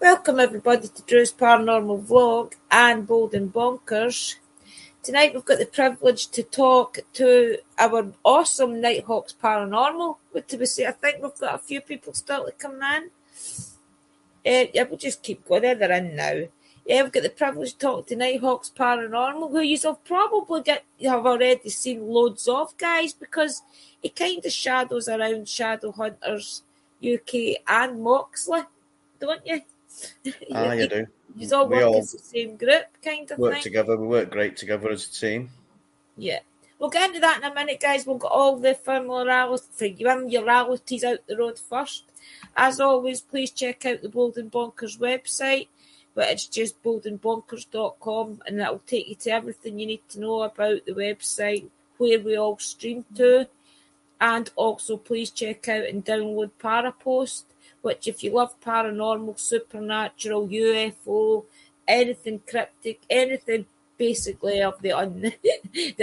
Welcome everybody to Drew's Paranormal Vlog and Bold and Bonkers. Tonight we've got the privilege to talk to our awesome Nighthawks Paranormal. What do we say? I think we've got a few people still to come in. We'll just keep going. They're in now. We've got the privilege to talk to Nighthawks Paranormal, who you've probably have already seen loads of, guys, because he kind of shadows around Shadow Hunters UK and Moxley, don't you? You do. You all work as the same group, kind of work thing. Together. We work great together as a team. Yeah. We'll get into that in a minute, guys. We'll get all the familiarities out the road first. As always, please check out the Bold and Bonkers website, but it's just boldandbonkers.com, and that'll take you to everything you need to know about the website, where we all stream to. And also, please check out and download Parapost, which if you love paranormal, supernatural, UFO, anything cryptic, anything basically of the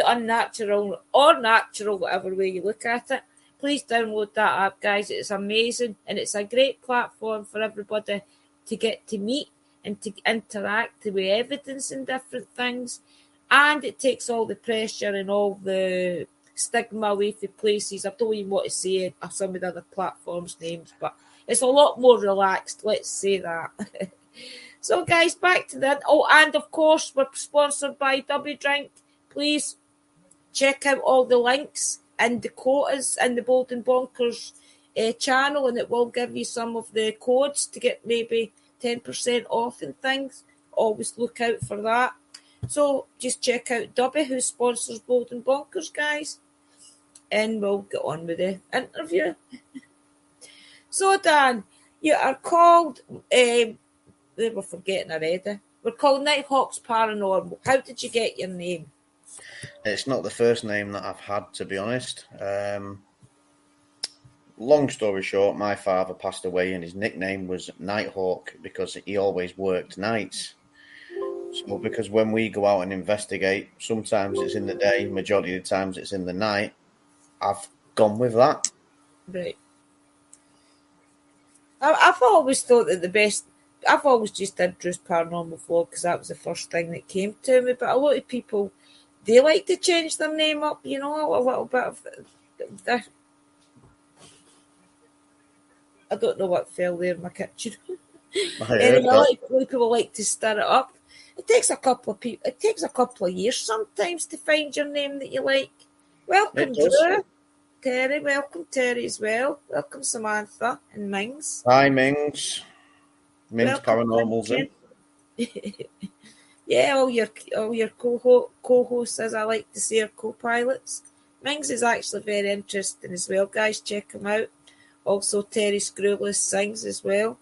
unnatural or natural, whatever way you look at it, please download that app, guys. It's amazing, and it's a great platform for everybody to get to meet and to interact with evidence and different things. And it takes all the pressure and all the stigma away from places. I don't even want to say some of the other platforms' names, but it's a lot more relaxed, let's say that. So, guys, back to that. Oh, and of course, we're sponsored by W Drink. Please check out all the links and the quotas in the Bold and Bonkers channel, and it will give you some of the codes to get maybe 10% off and things. Always look out for that. So, just check out W, who sponsors Bold and Bonkers, guys. And we'll get on with the interview. So, Dan, you are called, we're forgetting already. We're called Nighthawks Paranormal. How did you get your name? It's not the first name that I've had, to be honest. Long story short, my father passed away and his nickname was Nighthawk because he always worked nights. So because when we go out and investigate, sometimes it's in the day, majority of the times it's in the night, I've gone with that. Right. I've always thought that I've always just did Drew's Paranormal Vlog because that was the first thing that came to me. But a lot of people, they like to change their name up, you know, a little bit of that. I don't know what fell there in my kitchen. Anyway, a lot of people like to stir it up. It takes a couple of years sometimes to find your name that you like. Welcome, Drew. Terry, welcome Terry as well. Welcome Samantha and Mings. Hi Mings. Mings Paranormal's in. Yeah, all your co-hosts, as I like to say, are co-pilots. Mings is actually very interesting as well, guys. Check him out. Also, Terry Screwless sings as well.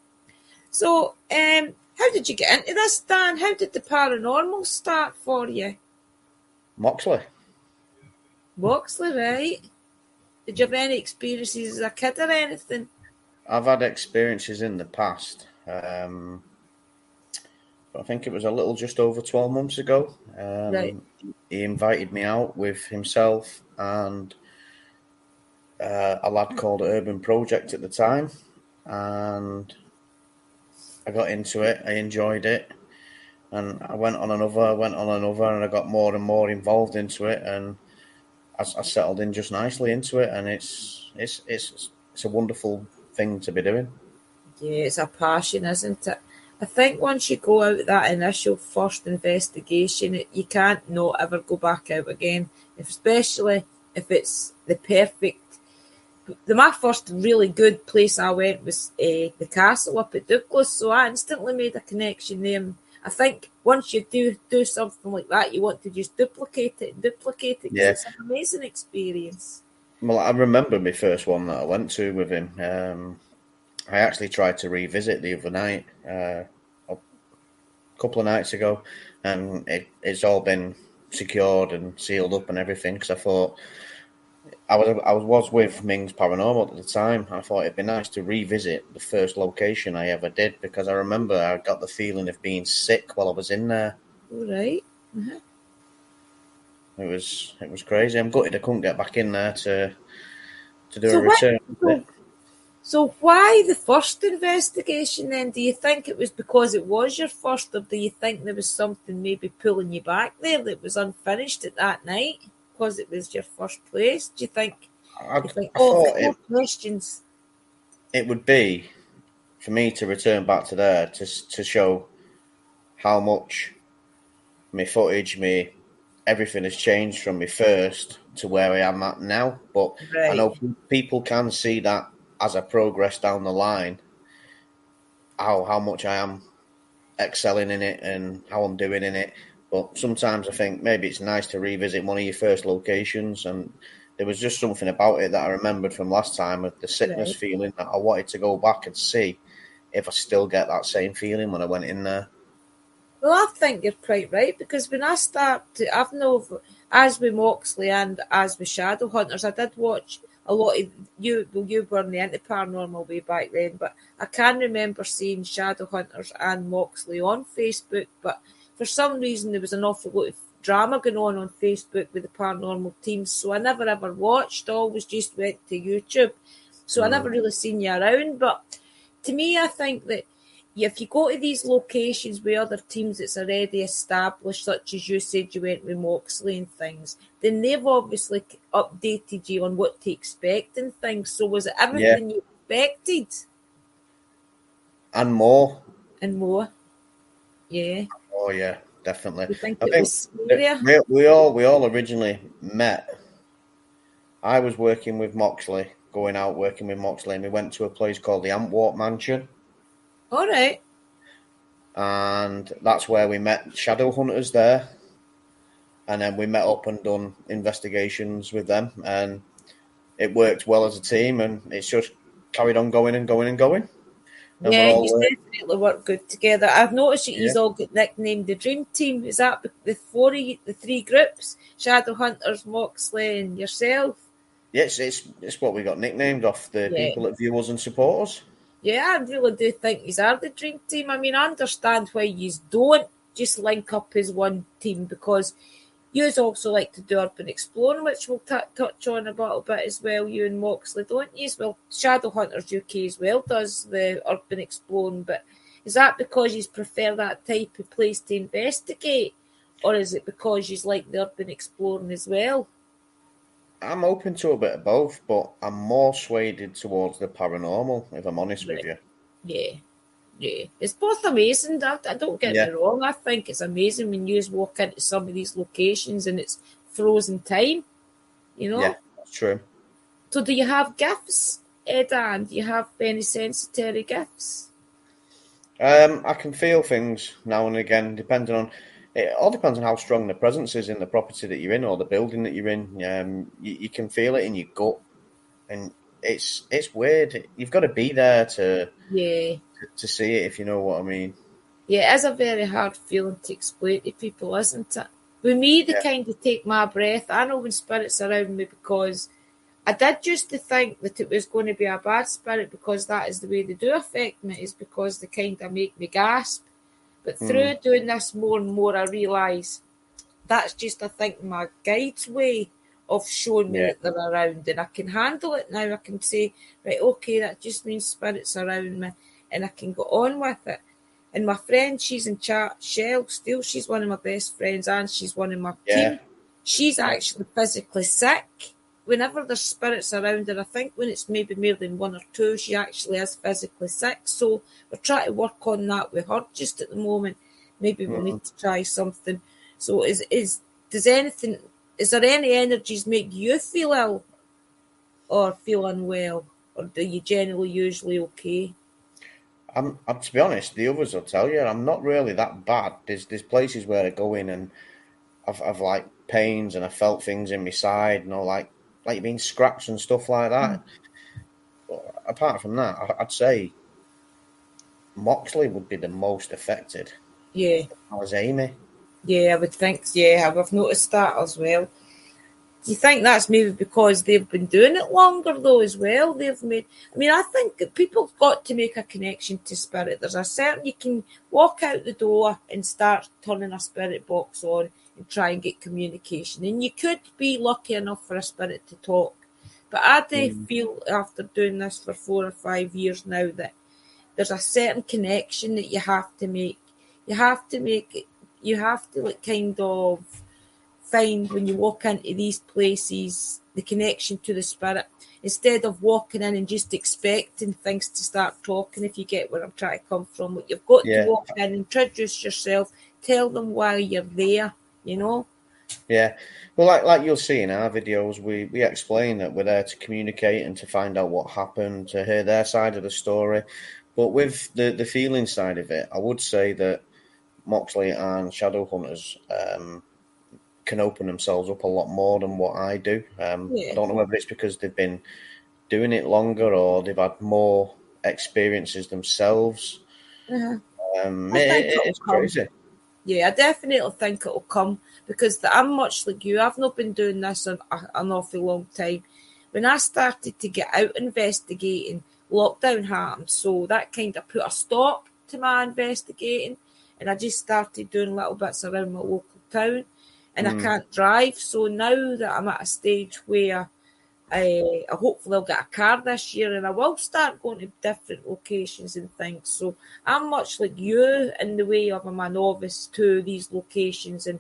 So, how did you get into this, Dan? How did the paranormal start for you? Moxley, right? Did you have any experiences as a kid or anything? I've had experiences in the past. I think it was a little just over 12 months ago. Right. He invited me out with himself and a lad called Urban Project at the time. And I got into it. I enjoyed it. And I went on another, and I got more and more involved into it. And I settled in just nicely into it. And it's a wonderful thing to be doing. Yeah, it's a passion, isn't it? I think once you go out that initial first investigation, you can't not ever go back out again, especially if it's the perfect. My first really good place I went was the castle up at Douglas, so I instantly made a connection there. And I think once you do something like that, you want to just duplicate it because it's an amazing experience. Well, I remember my first one that I went to with him. I actually tried to revisit the other night, a couple of nights ago, and it's all been secured and sealed up and everything. Because I thought I was with Mings Paranormal at the time. I thought it'd be nice to revisit the first location I ever did because I remember I got the feeling of being sick while I was in there. All right. Mm-hmm. It was crazy. I'm gutted I couldn't get back in there to do a return. So why the first investigation then? Do you think it was because it was your first, or do you think there was something maybe pulling you back there that was unfinished at that night because it was your first place? Do you think? I, You think, I oh, I've thought got more questions. it would be for me to return back to there to show how much my footage, me everything has changed from me first to where I am at now. But I Right. know people can see that as I progress down the line, how much I am excelling in it and how I'm doing in it. But sometimes I think maybe it's nice to revisit one of your first locations. And there was just something about it that I remembered from last time of the sickness Right. feeling that I wanted to go back and see if I still get that same feeling when I went in there. Well, I think you're quite right, because when I started, I've known, as with Moxley and as with Shadowhunters, I did watch a lot of you. Well, you weren't into paranormal way back then, but I can remember seeing Shadowhunters and Moxley on Facebook. But for some reason, there was an awful lot of drama going on Facebook with the paranormal teams, so I never ever watched. I always just went to YouTube, so I never Mm. really seen you around. But to me, I think that if you go to these locations with other teams that's already established, such as you said you went with Moxley and things, then they've obviously updated you on what to expect and things. So was it Yeah, everything you expected and more. and more? Yeah. Oh yeah, definitely. You think I it think was that scarier? we all originally met. I was working with Moxley, going out working with Moxley, and we went to a place called the Antwerp Mansion, All right. and that's where we met shadow hunters there. And then we met up and done investigations with them, and it worked well as a team, and it's just carried on going and going and going, and we're Yeah, you all definitely work good together. I've noticed that yeah, you've all got nicknamed the Dream Team. Is that the four of you, the three groups? Shadowhunters, Moxley, and yourself? yeah. It's what we got nicknamed off the Yeah. people that view us and support us. Yeah, I really do think you are the dream team. I mean, I understand why you don't just link up as one team, because you also like to do urban exploring, which we'll touch on a little bit as well. You and Moxley, don't you? Well, Shadowhunters UK as well does the urban exploring, but is that because you prefer that type of place to investigate, or is it because you like the urban exploring as well? I'm open to a bit of both, but I'm more swayed towards the paranormal, if I'm honest with Right. you. Yeah. Yeah, it's both amazing. I don't get me Yeah, wrong. I think it's amazing when you walk into some of these locations and it's frozen time, you yeah, know? that's true. So, do you have gifts, Dan? Do you have any sensory gifts? I can feel things now and again, depending on it. All depends on how strong the presence is in the property that you're in or the building that you're in. You can feel it in your gut, and it's weird. You've got to be there Yeah. to see it, if you know what I mean. Yeah, it is a very hard feeling to explain to people, isn't it? With me, they Yeah. kind of take my breath. I know when spirits are around me, because I did used to think that it was going to be a bad spirit, because that is the way they do affect me, is because they kind of make me gasp. But Mm, through doing this more and more, I realise that's just, I think, my guide's way of showing me yeah. that they're around, and I can handle it now. I can say, right, okay, that just means spirits around me, and I can go on with it. And my friend, she's in chat, Shell, still, she's one of my best friends, and she's one of my Yeah. team. She's actually physically sick. Whenever there's spirits around her, I think when it's maybe more than one or two, she actually is physically sick. So we're trying to work on that with her just at the moment. Maybe we'll Mm. need to try something. So does anything, is there any energies make you feel ill or feel unwell? Or do you generally usually okay? I'm to be honest, the others will tell you I'm not really that bad. There's places where I go in and I've like pains and I felt things in my side, like being scratched and stuff like that. But apart from that, I'd say Moxley would be the most affected. Yeah, I was Amy. yeah, I would think, yeah, I've noticed that as well. Do you think that's maybe because they've been doing it longer though as well? They've made. I mean, I think that people have got to make a connection to spirit. There's a certain, you can walk out the door and start turning a spirit box on and try and get communication. And you could be lucky enough for a spirit to talk. But I do feel after doing this for 4 or 5 years now that there's a certain connection that you have to make. You have to make it. You have to like kind of find when you walk into these places the connection to the spirit instead of walking in and just expecting things to start talking. If you get where I'm trying to come from, like you've got to Yeah. walk in, introduce yourself, tell them why you're there. You know. Yeah. Well, like you'll see in our videos, we explain that we're there to communicate and to find out what happened, to hear their side of the story. But with the feeling side of it, I would say that Moxley and Shadowhunters can open themselves up a lot more than what I do. I Yeah. don't know whether it's because they've been doing it longer or they've had more experiences themselves. Uh-huh. I think it'll It's come. crazy. Yeah, I definitely think it'll come because I'm much like you. I've not been doing this an awful long time. When I started to get out investigating, lockdown happened, so that kind of put a stop to my investigating, and I just started doing little bits around my local town, and I can't drive. So now that I'm at a stage where I hopefully I'll get a car this year and I will start going to different locations and things. So I'm much like you in the way of I'm a novice to these locations and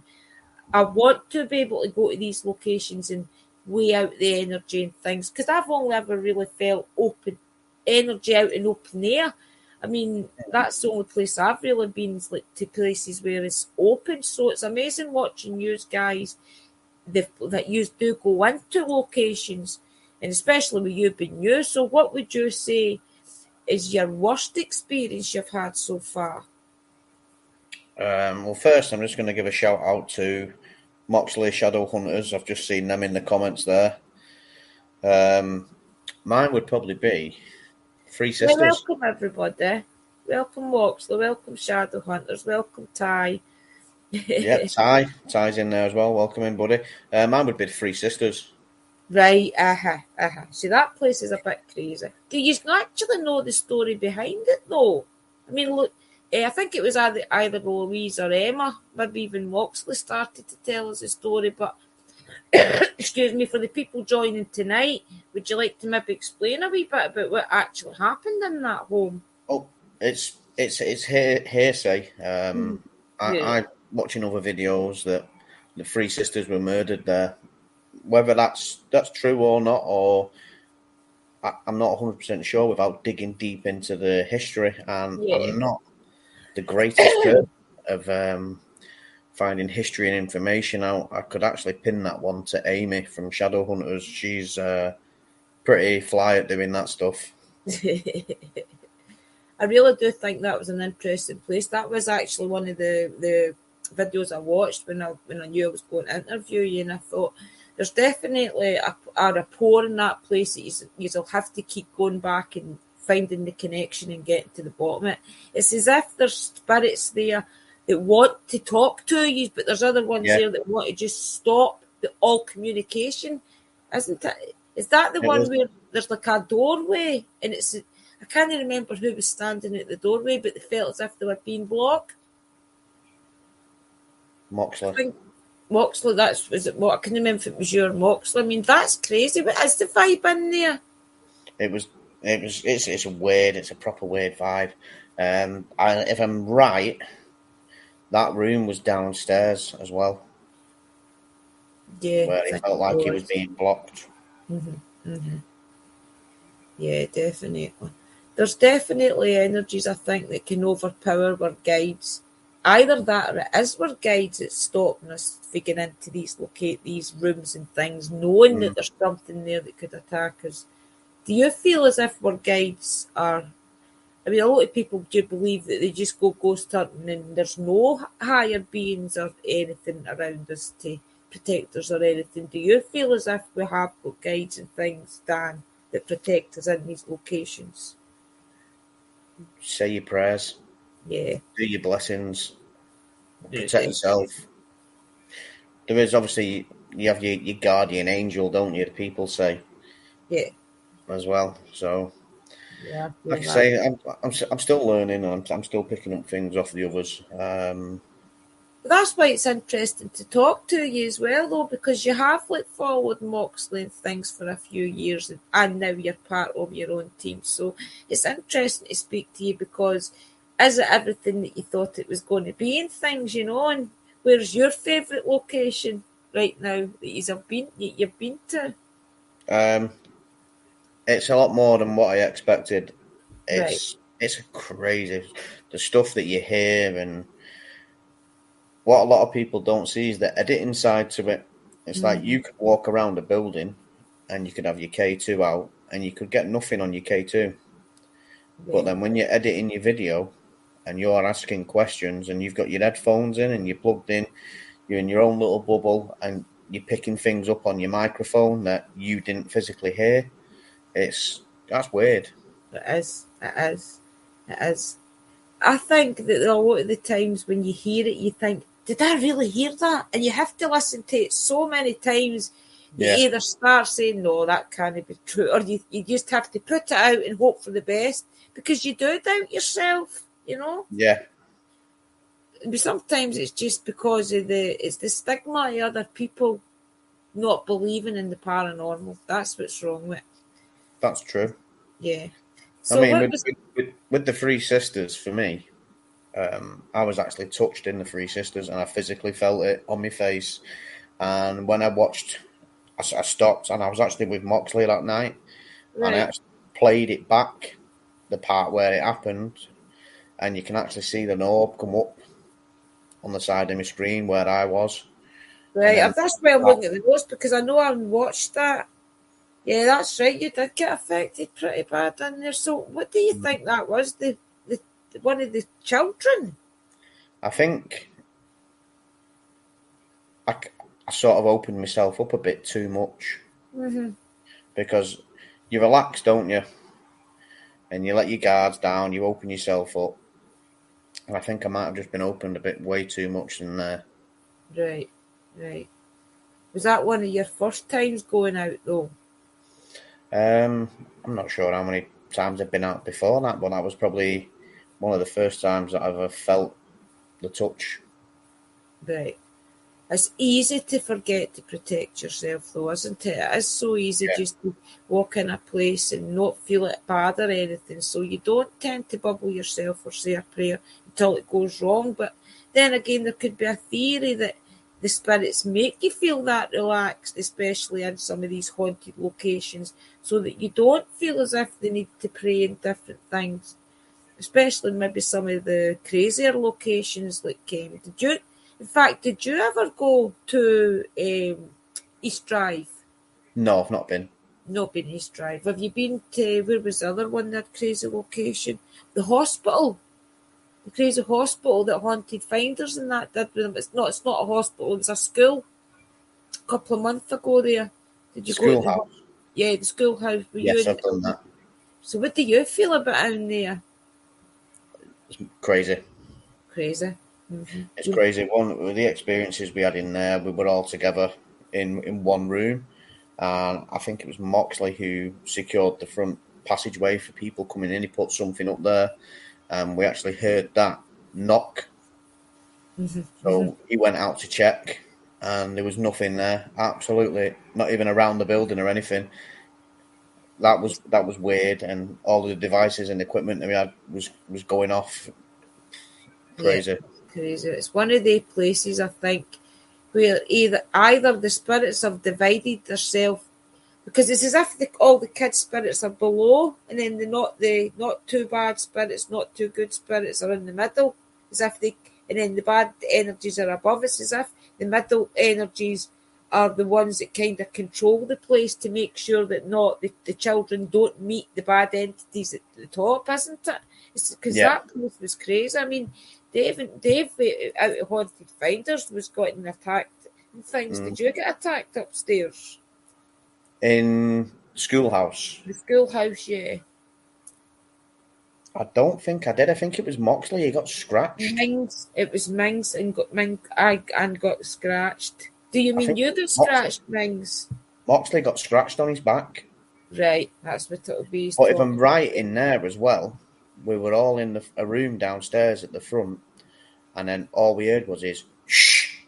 I want to be able to go to these locations and weigh out the energy and things because I've only ever really felt open energy out in open air. I mean, that's the only place I've really been is like to places where it's open. So it's amazing watching you guys that you do go into locations, and especially with you being new. So, what would you say is your worst experience you've had so far? Well, first, I'm just going to give a shout out to Moxley Shadowhunters. I've just seen them in the comments there. Mine would probably be Three Well, Sisters. welcome everybody. Welcome Moxley. Welcome Shadow Hunters. Welcome Ty. Yep, Ty's in there as well. Welcome in, buddy. Mine would be the Three Sisters. Right, See, that place is a bit crazy. Do you actually know the story behind it, though? I mean, look, I think it was either Louise or Emma, maybe even Moxley started to tell us the story. But excuse me, for the people joining tonight, would you like to maybe explain a wee bit about what actually happened in that home? Oh, it's hearsay. Yeah, I watching other videos that the Three Sisters were murdered there. Whether that's true or not, or I'm not 100% sure without digging deep into the history, and yeah, I'm not the greatest person of finding history and information out. I could actually pin that one to Amy from Shadowhunters. She's pretty fly at doing that stuff. I really do think that was an interesting place. That was actually one of the videos I watched when I knew I was going to interview you, and I thought there's definitely a rapport in that place that you'll have to keep going back and finding the connection and getting to the bottom of it. It's as if there's spirits there that want to talk to you, but there's other ones Yeah, there that want to just stop all communication, isn't it? Is that the it one was where there's like a doorway and it's I can't remember who was standing at the doorway, but they felt as if they were being blocked. I Moxley. think Moxley, was it what I can remember if it was your Moxley. I mean, that's crazy. What is the vibe in there? It was. It's a weird. It's a proper weird vibe. If I'm right, that room was downstairs as well, Yeah, I where it think felt it like it was was. being blocked. Yeah, definitely. There's definitely energies I think that can overpower our guides. Either that or it is our guides that's stopping us figuring into locate these rooms and things, knowing Mm. that there's something there that could attack us. Do you feel as if our guides are? I mean, a lot of people do believe that they just go ghost hunting and there's no higher beings or anything around us to protect us or anything. Do you feel as if we have got guides and things, Dan, that protect us in these locations? Say your prayers, Yeah. do your blessings, Yeah, protect yourself. There is obviously you have your guardian angel, don't you? People say yeah, as well. So, yeah, I feel like I that. say, I'm still learning. I'm still picking up things off the others. That's why it's interesting to talk to you as well, though, because you have followed Moxley and things for a few years, and now you're part of your own team. So it's interesting to speak to you because is it everything that you thought it was going to be and things, And where's your favourite location right now that you've been to? Um, it's a lot more than what I expected. Right. It's crazy, the stuff that you hear, and what a lot of people don't see is the editing side to it. It's like Mm, you could walk around a building and you could have your K2 out and you could get nothing on your K2. But right. then when you're editing your video and you're asking questions and you've got your headphones in and you're plugged in, you're in your own little bubble and you're picking things up on your microphone that you didn't physically hear. That's weird. It is. It is. It is. I think that a lot of the times when you hear it, you think, did I really hear that? And you have to listen to it so many times. You Yeah, either start saying, no, that can't be true, or you just have to put it out and hope for the best because you do doubt yourself. yeah, But sometimes it's just because it's the stigma of other people not believing in the paranormal. That's what's wrong with it. that's true. Yeah. I So mean, what was with the Three Sisters, for me, I was actually touched in the Three Sisters and I physically felt it on my face. And when I watched, I stopped and I was actually with Moxley that night and I right? actually played it back, the part where it happened, and you can actually see the orb come up on the side of my screen where I was. And Right, then that's why I'm that, looking at the notes because I know I watched that. Yeah, that's right. You did get affected pretty bad in there. So, what do you think that was? The one of the children? I think I sort of opened myself up a bit too much Mm-hmm. because you relax, don't you? And you let your guards down, you open yourself up. And I think I might have just been opened a bit way too much in there. Right, right. Was that one of your first times going out though? I'm not sure how many times I've been out before that, but that was probably one of the first times that I've ever felt the touch. Right. It's easy to forget to protect yourself, though, isn't it? It is so easy Yeah. just to walk in a place and not feel it bad or anything. So you don't tend to bubble yourself or say a prayer until it goes wrong. But then again, there could be a theory that the spirits make you feel that relaxed, especially in some of these haunted locations, so that you don't feel as if they need to pray in different things, especially maybe some of the crazier locations like did you ever go to East Drive? No, I've not been. Not been East Drive. Have you been to where was the other one, that crazy location? The hospital. The crazy hospital that haunted finders and that did with them. It's not a hospital, it's a school. A couple of months ago there. Did The you go to the schoolhouse. yeah, the schoolhouse? Were you Yes, in I've done that. so what do you feel about in there? It's crazy. Crazy. Mm-hmm. It's crazy. One of the experiences we had in there, we were all together in one room, and I think it was Moxley who secured the front passageway for people coming in. He put something up there, and we actually heard that knock. Mm-hmm. So he went out to check, and there was nothing there. Absolutely, not even around the building or anything. That was weird, and all the devices and equipment that we had was going off. Yeah, Crazy. it's crazy. It's one of the places I think where either the spirits have divided themselves because it's as if all the kids' spirits are below, and then the not too bad spirits, not too good spirits are in the middle, as if and then the bad energies are above. It's as if the middle energies are the ones that kind of control the place to make sure that not the children don't meet the bad entities at the top, isn't it? It's because Yeah. that place was crazy. I mean, Dave out of Haunted Finders was getting attacked and things. Mm. Did you get attacked upstairs? In schoolhouse. The schoolhouse, yeah. I don't think I did. I think it was Moxley. He got scratched. Mings. It was Mings and got scratched. Do you I mean think you got Moxley, scratched, Mings? Moxley got scratched on his back. Right, that's what it'll be. He's But if I'm talking. right in there as well, we were all in a room downstairs at the front, and then all we heard was his shh,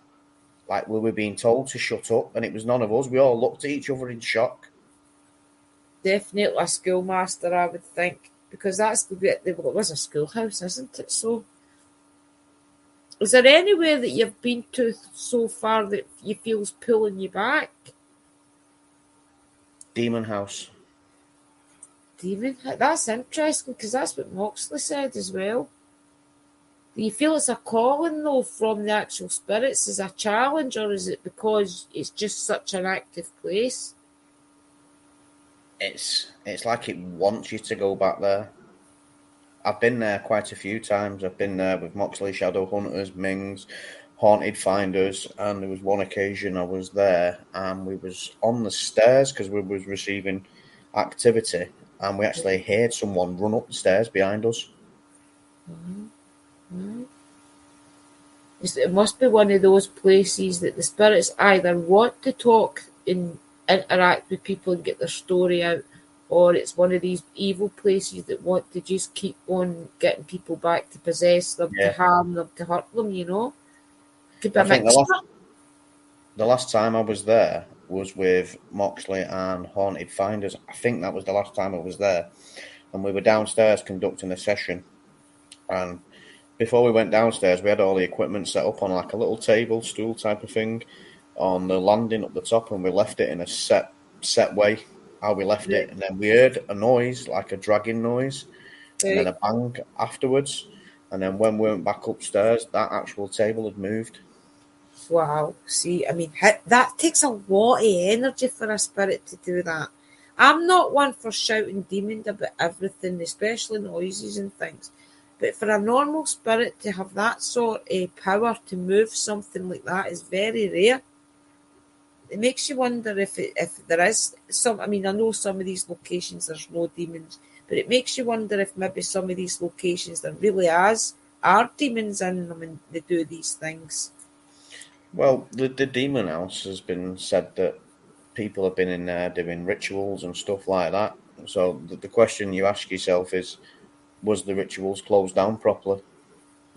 like we were being told to shut up, and it was none of us. We all looked at each other in shock. Definitely a schoolmaster, I would think, because that's the bit. Well, it was a schoolhouse, isn't it? So, is there anywhere that you've been to so far that you feel's pulling you back? Demon House. That's interesting because that's what Moxley said as well. Do you feel it's a calling though from the actual spirits as a challenge, or is it because it's just such an active place? It's like it wants you to go back there. I've been there quite a few times. I've been there with Moxley, Shadow Hunters, Mings, Haunted Finders, and there was one occasion I was there and we was on the stairs because we was receiving activity, and we actually heard someone run up the stairs behind us. Mm-hmm. It must be one of those places that the spirits either want to talk and interact with people and get their story out, or it's one of these evil places that want to just keep on getting people back to possess them, to harm them, to hurt them, you know? Could be a mixture. The last time I was there was with Moxley and Haunted Finders. I think that was the last time I was there. And we were downstairs conducting a session. And before we went downstairs, we had all the equipment set up on like a little table, stool type of thing on the landing up the top, and we left it in a set way, how we left it. And then we heard a noise, like a dragging noise, and then a bang afterwards. And then when we went back upstairs, that actual table had moved. Wow. See, I mean, that takes a lot of energy for a spirit to do that. I'm not one for shouting demons about everything, especially noises and things. But for a normal spirit to have that sort of power to move something like that is very rare. It makes you wonder if there is some. I mean, I know some of these locations there's no demons, but it makes you wonder if maybe some of these locations there really are demons in them and they do these things. Well, the Demon House has been said that people have been in there doing rituals and stuff like that. So the question you ask yourself is, was the rituals closed down properly?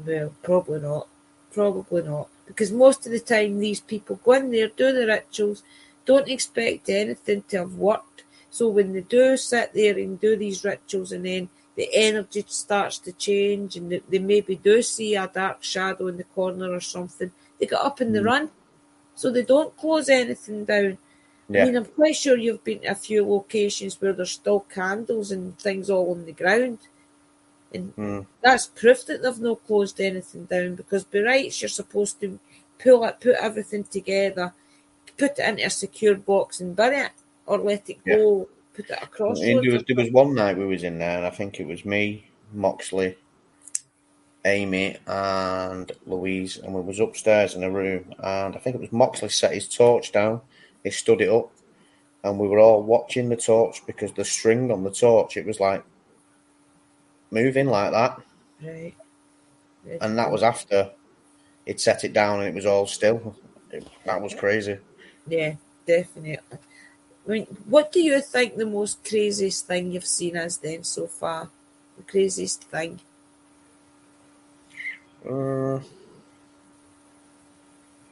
Well, probably not. Probably not. Because most of the time these people go in there, do the rituals, don't expect anything to have worked. So when they do sit there and do these rituals and then the energy starts to change and they maybe do see a dark shadow in the corner or something, they get up and they run. So they don't close anything down. Yeah. I mean, I'm quite sure you've been to a few locations where there's still candles and things all on the ground. And that's proof that they've not closed anything down, because by rights you're supposed to put everything together, put it into a secure box and bury it, or let it go, put it across. There was one night we was in there, and I think it was me, Moxley, Amy, and Louise, and we was upstairs in a room, and I think it was Moxley set his torch down, he stood it up, and we were all watching the torch because the string on the torch, it was like moving like that. Right. And that was after he'd set it down and it was all still. That was crazy. Yeah, definitely. I mean, what do you think the most craziest thing you've seen is then so far? The craziest thing?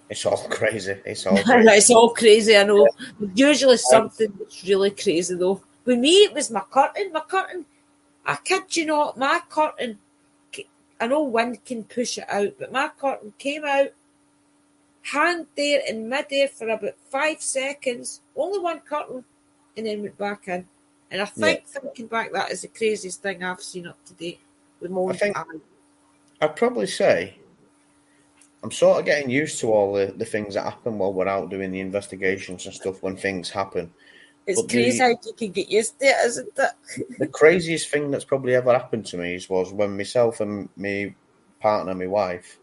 It's all crazy. It's all crazy. It's all crazy, I know. Usually something that's really crazy though. With me, it was my curtain. My curtain, I kid you not, my curtain, I know wind can push it out, but my curtain came out, hung there in mid-air for about 5 seconds, only one curtain, and then went back in. And I think, thinking back, that is the craziest thing I've seen up to date with my own eye. I'd probably say I'm sort of getting used to all the things that happen while we're out doing the investigations and stuff when things happen. It's crazy how you can get used to it, isn't it? The craziest thing that's probably ever happened to me was when myself and my partner, my wife,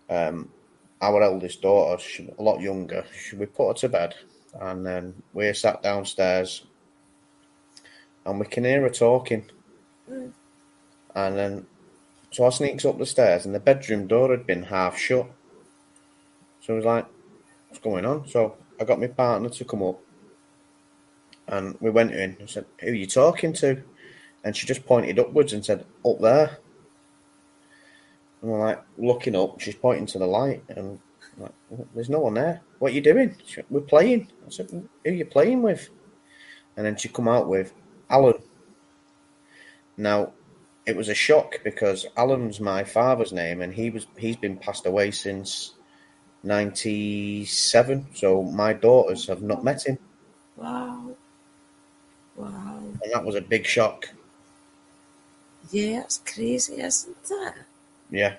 our eldest daughter, she's a lot younger, we put her to bed, and then we sat downstairs and we can hear her talking. And then, so I sneaks up the stairs and the bedroom door had been half shut. So I was like, what's going on? So I got my partner to come up and we went in and said, who are you talking to? And she just pointed upwards and said, up there. I And we're like looking up. She's pointing to the light, and I'm like, there's no one there. What are you doing? We're playing. I said, who are you playing with? And then she come out with Alan. Now, it was a shock because Alan's my father's name, and he's been passed away since 97. So my daughters have not met him. Wow. Wow. And that was a big shock. Yeah, it's crazy, isn't it? Yeah.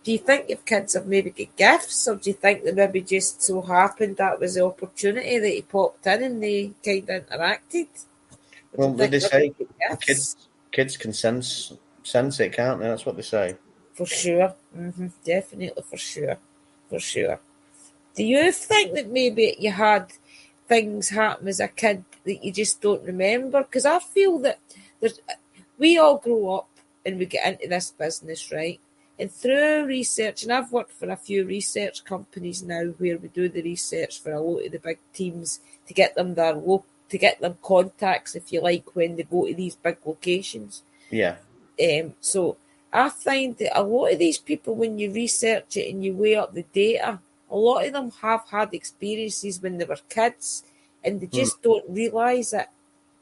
Do you think your kids have maybe got gifts, or do you think they maybe just so happened that was the opportunity that he popped in and they kind of interacted? Well, they say gifts? kids can sense it, can't they? That's what they say. For sure. Definitely, for sure. Do you think that maybe you had things happen as a kid that you just don't remember? Because I feel that we all grow up and we get into this business, right? And through research, and I've worked for a few research companies now where we do the research for a lot of the big teams to get them to get them contacts, if you like, when they go to these big locations. Yeah. So I find that a lot of these people, when you research it and you weigh up the data, a lot of them have had experiences when they were kids and they just don't realise it.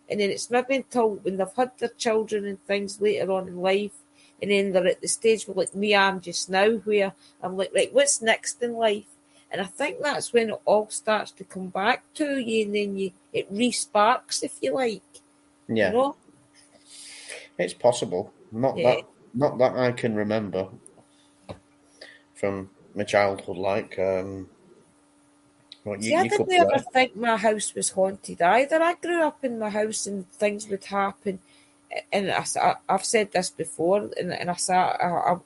And then it's maybe until when they've had their children and things later on in life, and then they're at the stage where, like me, I'm just now, where I'm like, right, what's next in life? And I think that's when it all starts to come back to you, and then it re-sparks, if you like. Yeah. You know? It's possible. Not that I can remember from my childhood. Like, I didn't ever think my house was haunted either. I grew up in my house and things would happen. And I've said this before, and I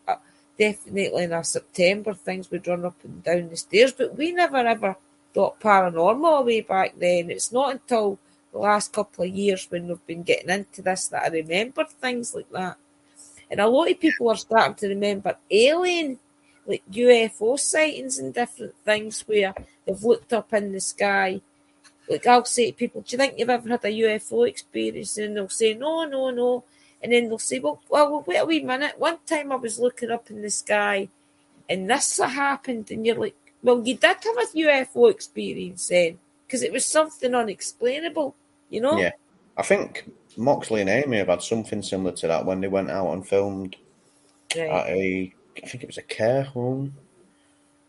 definitely in a September things would run up and down the stairs, but we never ever thought paranormal way back then. It's not until the last couple of years when we've been getting into this that I remember things like that. And a lot of people are starting to remember alien, like UFO sightings and different things where they've looked up in the sky. Like I'll say to people, do you think you've ever had a UFO experience? And they'll say, no. And then they'll say, well, wait a wee minute. One time I was looking up in the sky and this happened. And you're like, well, you did have a UFO experience then because it was something unexplainable, you know? Yeah. I think Moxley and Amy have had something similar to that when they went out and filmed at I think it was a care home.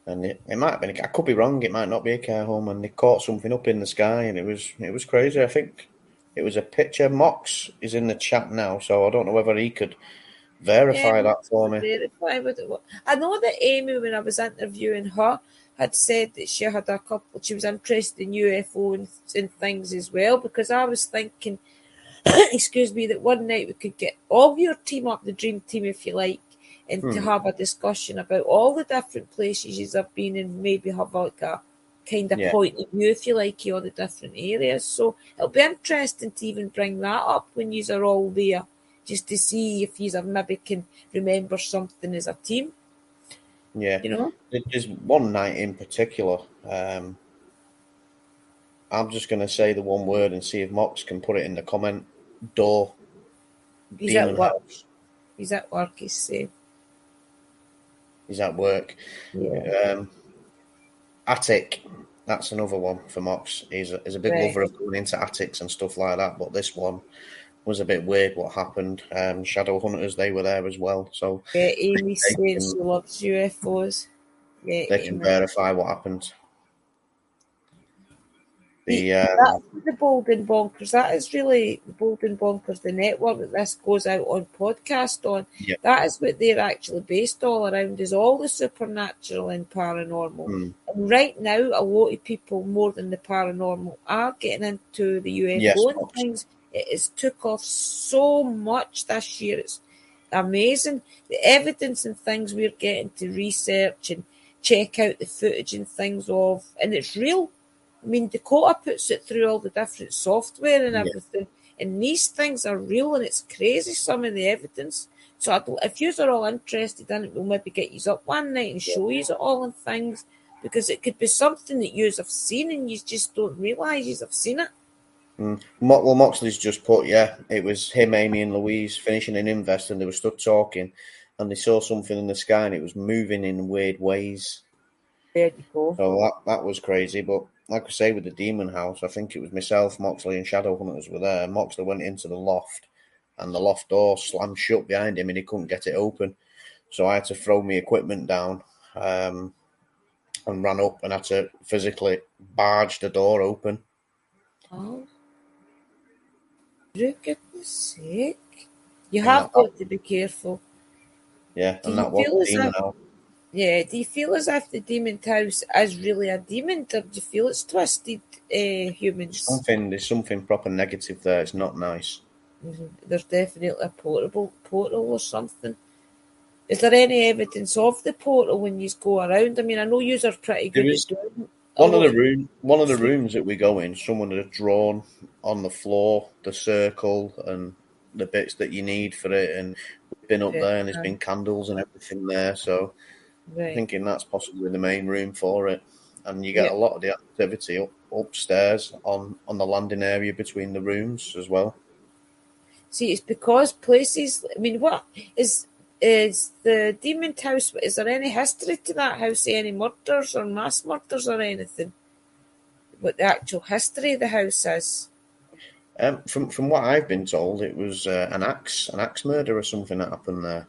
And it might have been, I could be wrong, it might not be a care home, and they caught something up in the sky, and it was crazy. I think it was a picture. Mox is in the chat now, so I don't know whether he could verify that for me. Verify what it was. I know that Amy, when I was interviewing her, had said that she had she was interested in UFO and things as well, because I was thinking, excuse me, that one night we could get all your team up, the dream team, if you like, and to have a discussion about all the different places you have been and maybe have like a kind of point of view, if you like, all the different areas. So it'll be interesting to even bring that up when you are all there, just to see if you maybe can remember something as a team. Yeah. You know? There's one night in particular. I'm just going to say the one word and see if Mox can put it in the comment. Door. He's at work. He's at work, he's saying. He's at work. Yeah. Attic. That's another one for Mox. He's a big lover of going into attics and stuff like that. But this one was a bit weird. What happened? Shadow Hunters, they were there as well. So Amy says she loves UFOs. Yeah, they can verify what happened. That's the Bold and Bonkers. That is really the Bold and Bonkers, the network that this goes out on podcast on. Yep. That is what they're actually based all around, is all the supernatural and paranormal. And right now, a lot of people, more than the paranormal, are getting into the UFO and things. It has took off so much this year. It's amazing. The evidence and things we're getting to research and check out the footage and things of, and it's real. I mean, Dakota puts it through all the different software and everything, and these things are real, and it's crazy, some of the evidence. So if you are all interested in it, we'll maybe get you up one night and show you it all and things, because it could be something that you have seen and you just don't realise you have seen it. Well, Moxley's just put, it was him, Amy and Louise finishing an invest, and they were stood talking, and they saw something in the sky and it was moving in weird ways. There you go. So that was crazy. But like I say, with the demon house, I think it was myself, Moxley, and Shadowhunters were there. Moxley went into the loft, and the loft door slammed shut behind him, and he couldn't get it open. So I had to throw my equipment down and ran up and had to physically barge the door open. Oh, for goodness sake. You have got to be careful. Yeah, Do and you that was feel the as demon if, house. yeah, do you feel as if the demon house is really a demon, or do you feel it's twisted humans? There's something proper negative there. It's not nice. There's definitely a portal or something. Is there any evidence of the portal when you go around? I mean, I know you are pretty There good at is doing a one of lot the rooms that we go in. Someone had drawn on the floor the circle and the bits that you need for it, and we've been up there, and there's been candles and everything there. So I'm right. thinking that's possibly the main room for it. And you get Yeah. a lot of the activity upstairs on the landing area between the rooms as well. See, it's because places. I mean, what is the demon house? Is there any history to that house? Any murders or mass murders or anything? What the actual history of the house is? From what I've been told, it was an axe murder or something that happened there.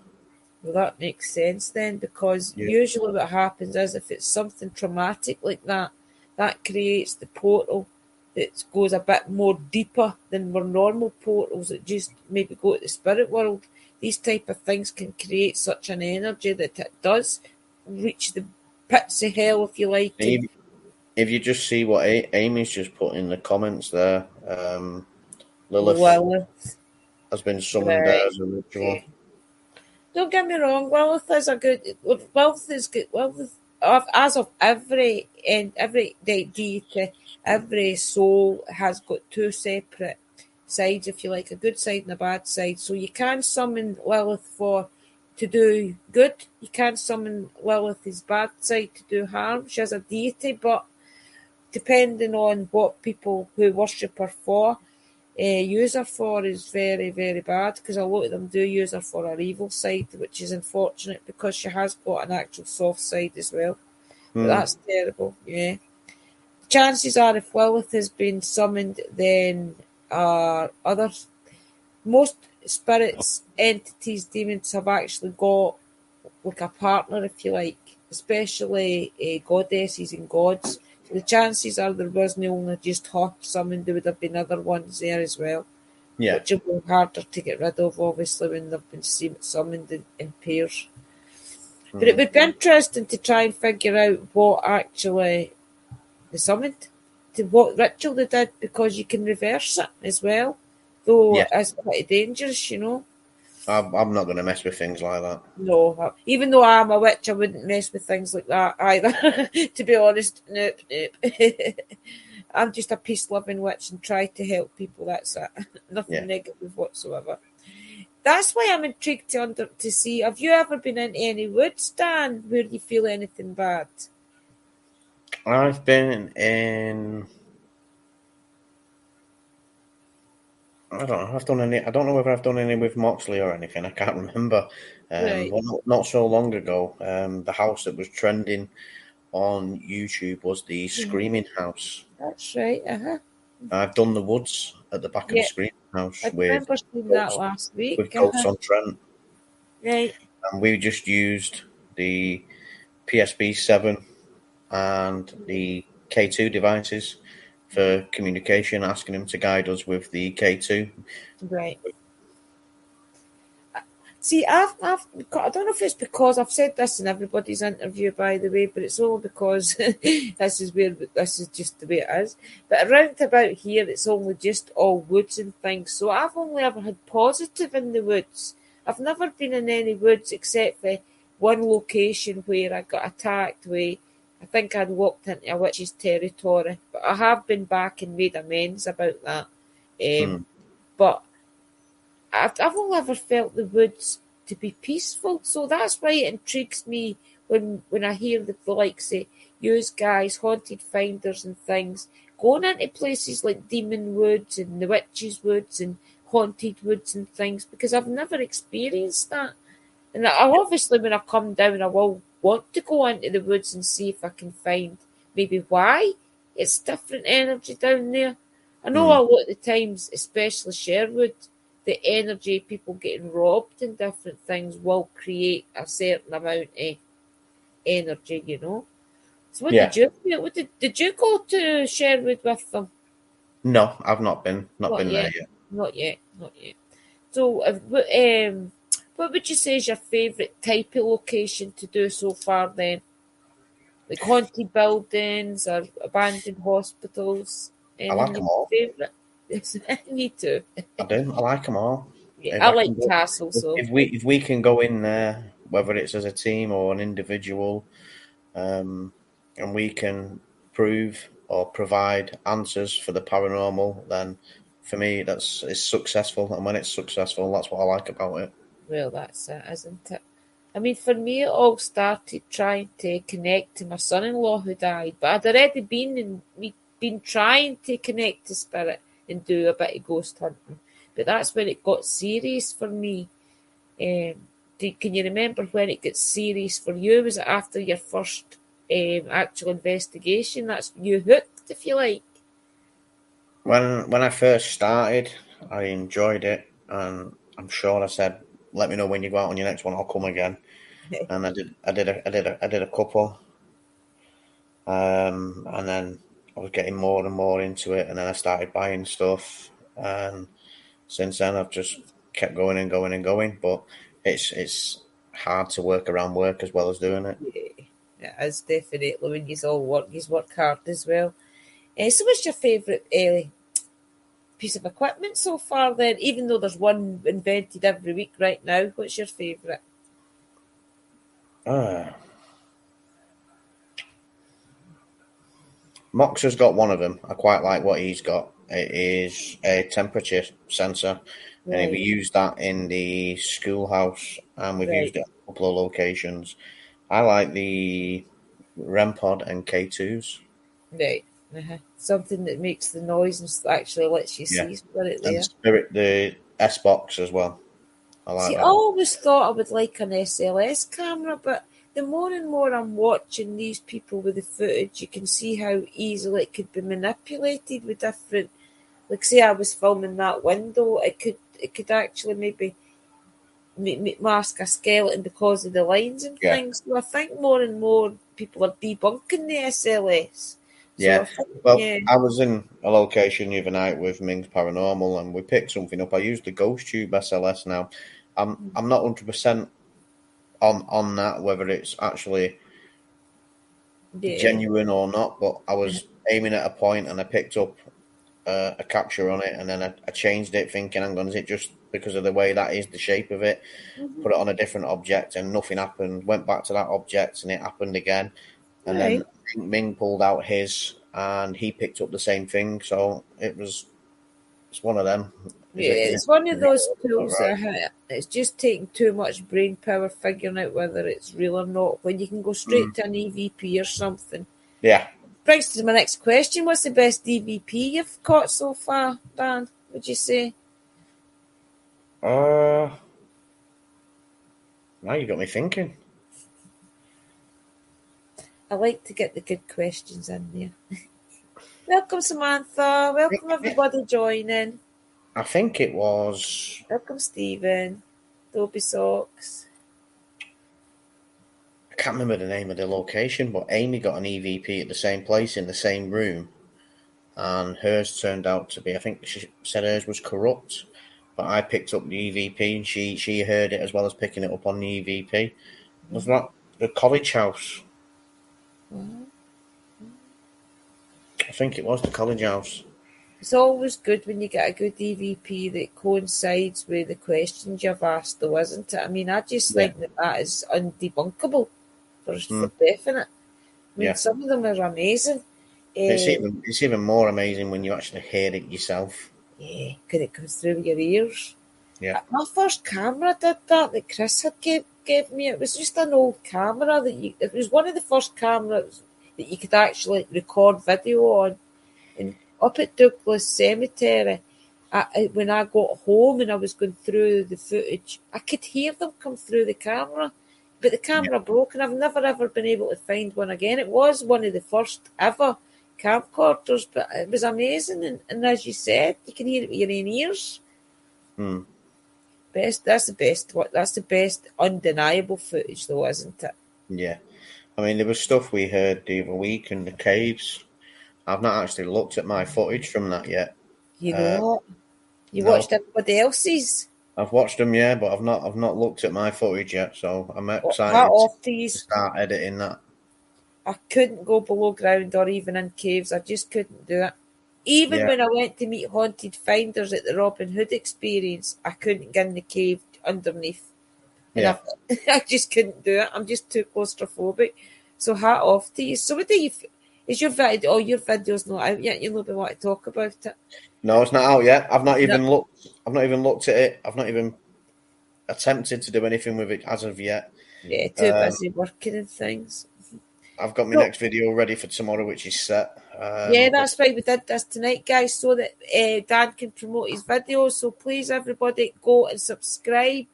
Well, that makes sense then, because Yeah. usually what happens is if it's something traumatic like that, that creates the portal that goes a bit more deeper than more normal portals that just maybe go to the spirit world. These type of things can create such an energy that it does reach the pits of hell, if you like. And If you just see what Amy's just put in the comments there, Lilith Lilith, has been summoned there right? as a ritual. Okay. Don't get me wrong, Lilith is a good. Lilith is good. Lilith, as of every deity, every soul has got two separate sides, if you like, a good side and a bad side. So you can summon Lilith to do good. You can summon Lilith's bad side to do harm. She has a deity, but depending on what people who worship her for, use her for is very, very bad, because a lot of them do use her for her evil side, which is unfortunate because she has got an actual soft side as well. But that's terrible, yeah. Chances are if Lilith has been summoned, then most spirits, entities, demons have actually got like a partner, if you like, especially goddesses and gods. So the chances are there wasn't only just her summoned, there would have been other ones there as well, Yeah. which will be harder to get rid of, obviously, when they've been summoned in pairs. But it would be interesting to try and figure out what actually they summoned, to what ritual they did, because you can reverse it as well, though Yes. it's pretty dangerous, you know. I'm not going to mess with things like that. No, even though I'm a witch, I wouldn't mess with things like that either. To be honest, nope. I'm just a peace-loving witch and try to help people. That's it. Nothing negative whatsoever. That's why I'm intrigued to see. Have you ever been in any woods, Dan, where you feel anything bad? I've been in. I don't know. I've done any. I don't know whether I've done any with Moxley or anything. I can't remember. Right. But not so long ago, the house that was trending on YouTube was the Screaming House. That's right. I've done the woods at the back of the Yeah, Screaming House I remember seeing that last week. with Ghosts on Trent, Right. and we just used the PSP 7 and the K2 devices for communication, asking him to guide us with the K2. Right. See, I don't know if it's because I've said this in everybody's interview, by the way, but it's all because this is just the way it is. But around about here, it's only just all woods and things. So I've only ever had positive in the woods. I've never been in any woods except for one location where I got attacked with. I think I'd walked into a witch's territory, but I have been back and made amends about that. But I've only ever felt the woods to be peaceful, so that's why it intrigues me when I hear the likes of use guys, haunted finders and things, going into places like Demon Woods and the Witches Woods and Haunted Woods and things, because I've never experienced that. And obviously when I come down, I will want to go into the woods and see if I can find maybe why it's different energy down there. I know a lot of the times, especially Sherwood, the energy of people getting robbed and different things will create a certain amount of energy, you know. So what Yeah. did you feel? Did you go to Sherwood with them? No, I've not been Not there yet. yet. Not yet. Not yet. So, what would you say is your favourite type of location to do so far then? Like haunted buildings or abandoned hospitals? I Any like your them all. favourite? Yes, me too. I do. I like them all. Yeah, If I I can like go, castles though. if we can go in there, whether it's as a team or an individual, and we can prove or provide answers for the paranormal, then for me that's it's successful. And when it's successful, that's what I like about it. Well, that's it, isn't it? I mean, for me, it all started trying to connect to my son-in-law who died, but I'd already been trying to connect to spirit and do a bit of ghost hunting. But that's when it got serious for me. Can you remember when it got serious for you? Was it after your first actual investigation? That's you hooked, if you like. When I first started, I enjoyed it, and I'm sure I said, "Let me know when you go out on your next one. I'll come again." And I did a couple, and then I was getting more and more into it, and then I started buying stuff, and since then I've just kept going and going and going. But it's hard to work around work as well as doing it. Yeah, it is definitely when you work hard as well. So, what's your favourite piece of equipment so far? Then, even though there's one invented every week right now, what's your favourite? Ah, Mox has got one of them. I quite like what he's got. It is a temperature sensor, and we Right, use that in the schoolhouse, and we've right, used it at a couple of locations. I like the REM and K2s. right. Something that makes the noise and actually lets you Yeah, see spirit and there. the S box as well. I like See, I that one. always thought I would like an SLS camera, but the more and more I'm watching these people with the footage, you can see how easily it could be manipulated with different. Like, say, I was filming that window, it could actually maybe mask a skeleton because of the lines and Yeah, things. So I think more and more people are debunking the SLS. So I yeah. think, Well, yeah, I was in a location the other night with Ming's Paranormal, and we picked something up. I used the Ghost Tube SLS. Now, I'm not 100% on that whether it's actually yeah, genuine or not, but I was aiming at a point and I picked up a capture on it, and then I changed it, thinking, "Hang on, is it just because of the way that is the shape of it?" mhm, Put it on a different object, and nothing happened. Went back to that object, and it happened again. And then right. Ming pulled out his, and he picked up the same thing. So it's one of them. Yeah, Is it it's one of right those or is it not tools right? that it's just taking too much brain power figuring out whether it's real or not. When you can go straight Mm, to an EVP or something. yeah. Brings to my next question: what's the best EVP you've caught so far, Dan? Would you say? Uh, Now you got me thinking. I like to get the good questions in there. Welcome, Samantha. Welcome, everybody joining. I think it was. Welcome, Stephen. Dobie Socks. I can't remember the name of the location, but Amy got an EVP at the same place in the same room, and hers turned out to be. I think she said hers was corrupt, but I picked up the EVP, and she heard it as well as picking it up on the EVP. Was that the college house? Well, I think it was the college house. it's always good when you get a good EVP that coincides with the questions you've asked, though, isn't it? I mean, I just Yeah. think that is undebunkable for Mm, definite. I mean, yeah. some of them are amazing. Um, It's even more amazing when you actually hear it yourself. yeah, because it comes through your ears. Yeah. My first camera did that Chris had gave me. It was just an old camera it was one of the first cameras that you could actually record video on. And up at Douglas Cemetery, when I got home and I was going through the footage, I could hear them come through the camera, but the camera broke, and I've never ever been able to find one again. It was one of the first ever camcorders, but it was amazing, and as you said, you can hear it with your own ears. That's the best undeniable footage, though, isn't it? Yeah. I mean, there was stuff we heard the other week in the caves. I've not actually looked at my footage from that yet. You know what? You No, watched everybody else's. I've watched them, yeah, but I've not looked at my footage yet. So I'm Hat excited off to to you. start editing that. I couldn't go below ground or even in caves. I just couldn't do it. Even Yeah, when I went to meet haunted finders at the Robin Hood experience, I couldn't get in the cave underneath. And yeah. I just couldn't do it. I'm just too claustrophobic. So hat off to you. So what do you... Is your video... Oh, your video's not out yet. You'll not be wanting to talk about it. No, it's not out yet. I've not No. even looked. I've not even looked at it. I've not even attempted to do anything with it as of yet. Yeah, too busy working and things. I've got my No. next video ready for tomorrow, which is set. Yeah, that's right. We did this tonight, guys, so that Dan can promote his videos. So please, everybody, go and subscribe.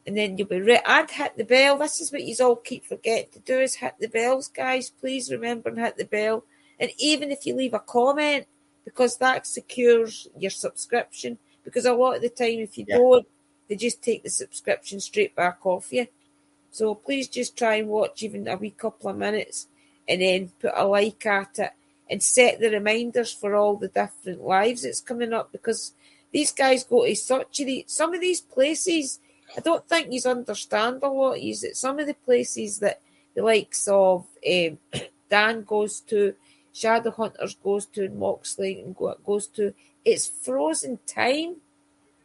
And then you'll be right. And hit the bell. This is what you all keep forgetting to do, is hit the bells, guys. Please remember and hit the bell. And even if you leave a comment, because that secures your subscription. Because a lot of the time, if you don't, they just take the subscription straight back off you. So please just try and watch even a wee couple of minutes and then put a like at it and set the reminders for all the different lives that's coming up, because these guys go to some of these places. I don't think you understand a lot. He's at some of the places that the likes of Dan goes to, Shadowhunters goes to, and Moxley and goes to. It's frozen time.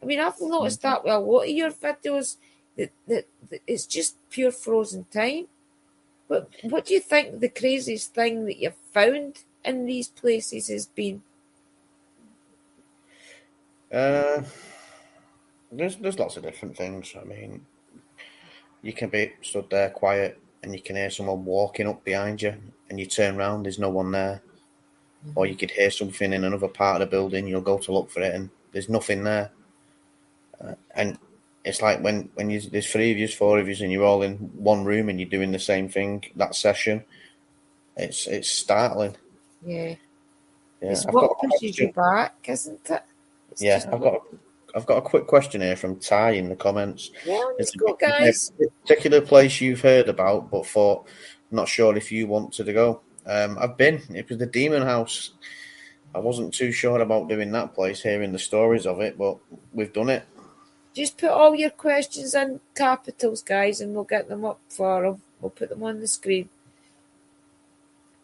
I mean, I've noticed that with a lot of your videos, that it's just pure frozen time. But what do you think the craziest thing that you've found in these places has been? There's lots of different things. I mean, you can be stood there quiet and you can hear someone walking up behind you, and you turn around, there's no one there. Or you could hear something in another part of the building, you'll go to look for it, and there's nothing there. And it's like when there's 3 of you, 4 of you, and you're all in one room and you're doing the same thing that session. It's startling. Yeah. Yeah, It's what pushes you back, isn't it? I've got a quick question here from Ty in the comments. Yeah, let's go, guys. A particular place you've heard about but thought not sure if you wanted to go? I've been. It was the Demon House. I wasn't too sure about doing that place, hearing the stories of it, but we've done it. Just put all your questions in capitals, guys, and we'll get them up for them. We'll put them on the screen.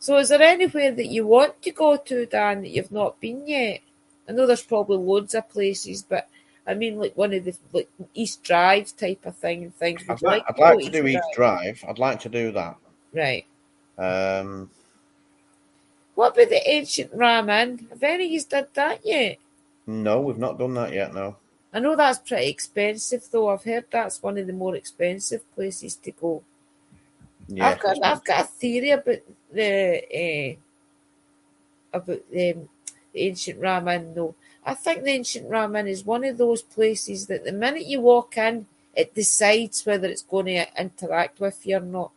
So is there anywhere that you want to go to, Dan, that you've not been yet? I know there's probably loads of places, but I mean, like one of the East Drive type of thing and things. I'd like to do East Drive. I'd like to do that. Right. What about the Ancient Ramen? Have any of you done that yet? No, we've not done that yet, no. I know that's pretty expensive, though. I've heard that's one of the more expensive places to go. Yeah. I've got a theory about the Ancient Ramen, though. I think the Ancient Ramen is one of those places that the minute you walk in, it decides whether it's going to interact with you or not.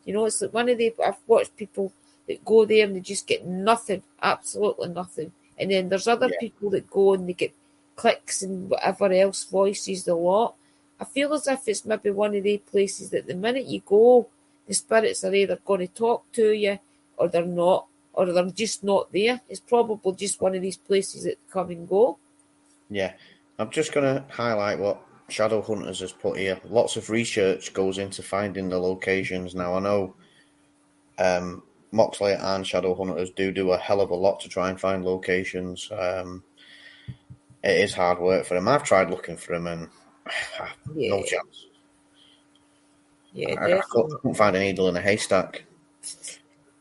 You know, it's like one of the... I've watched people that go there and they just get nothing, absolutely nothing. And then there's other people that go and they get clicks and whatever else, voices, the lot. I feel as if it's maybe one of the places that the minute you go, the spirits are either going to talk to you or they're not, or they're just not there. It's probably just one of these places that come and go. Yeah. I'm just going to highlight what Shadowhunters has put here. Lots of research goes into finding the locations. Now, I know Moxley and Shadowhunters do a hell of a lot to try and find locations. It is hard work for them. I've tried looking for them and no chance. Yeah, I couldn't find a needle in a haystack.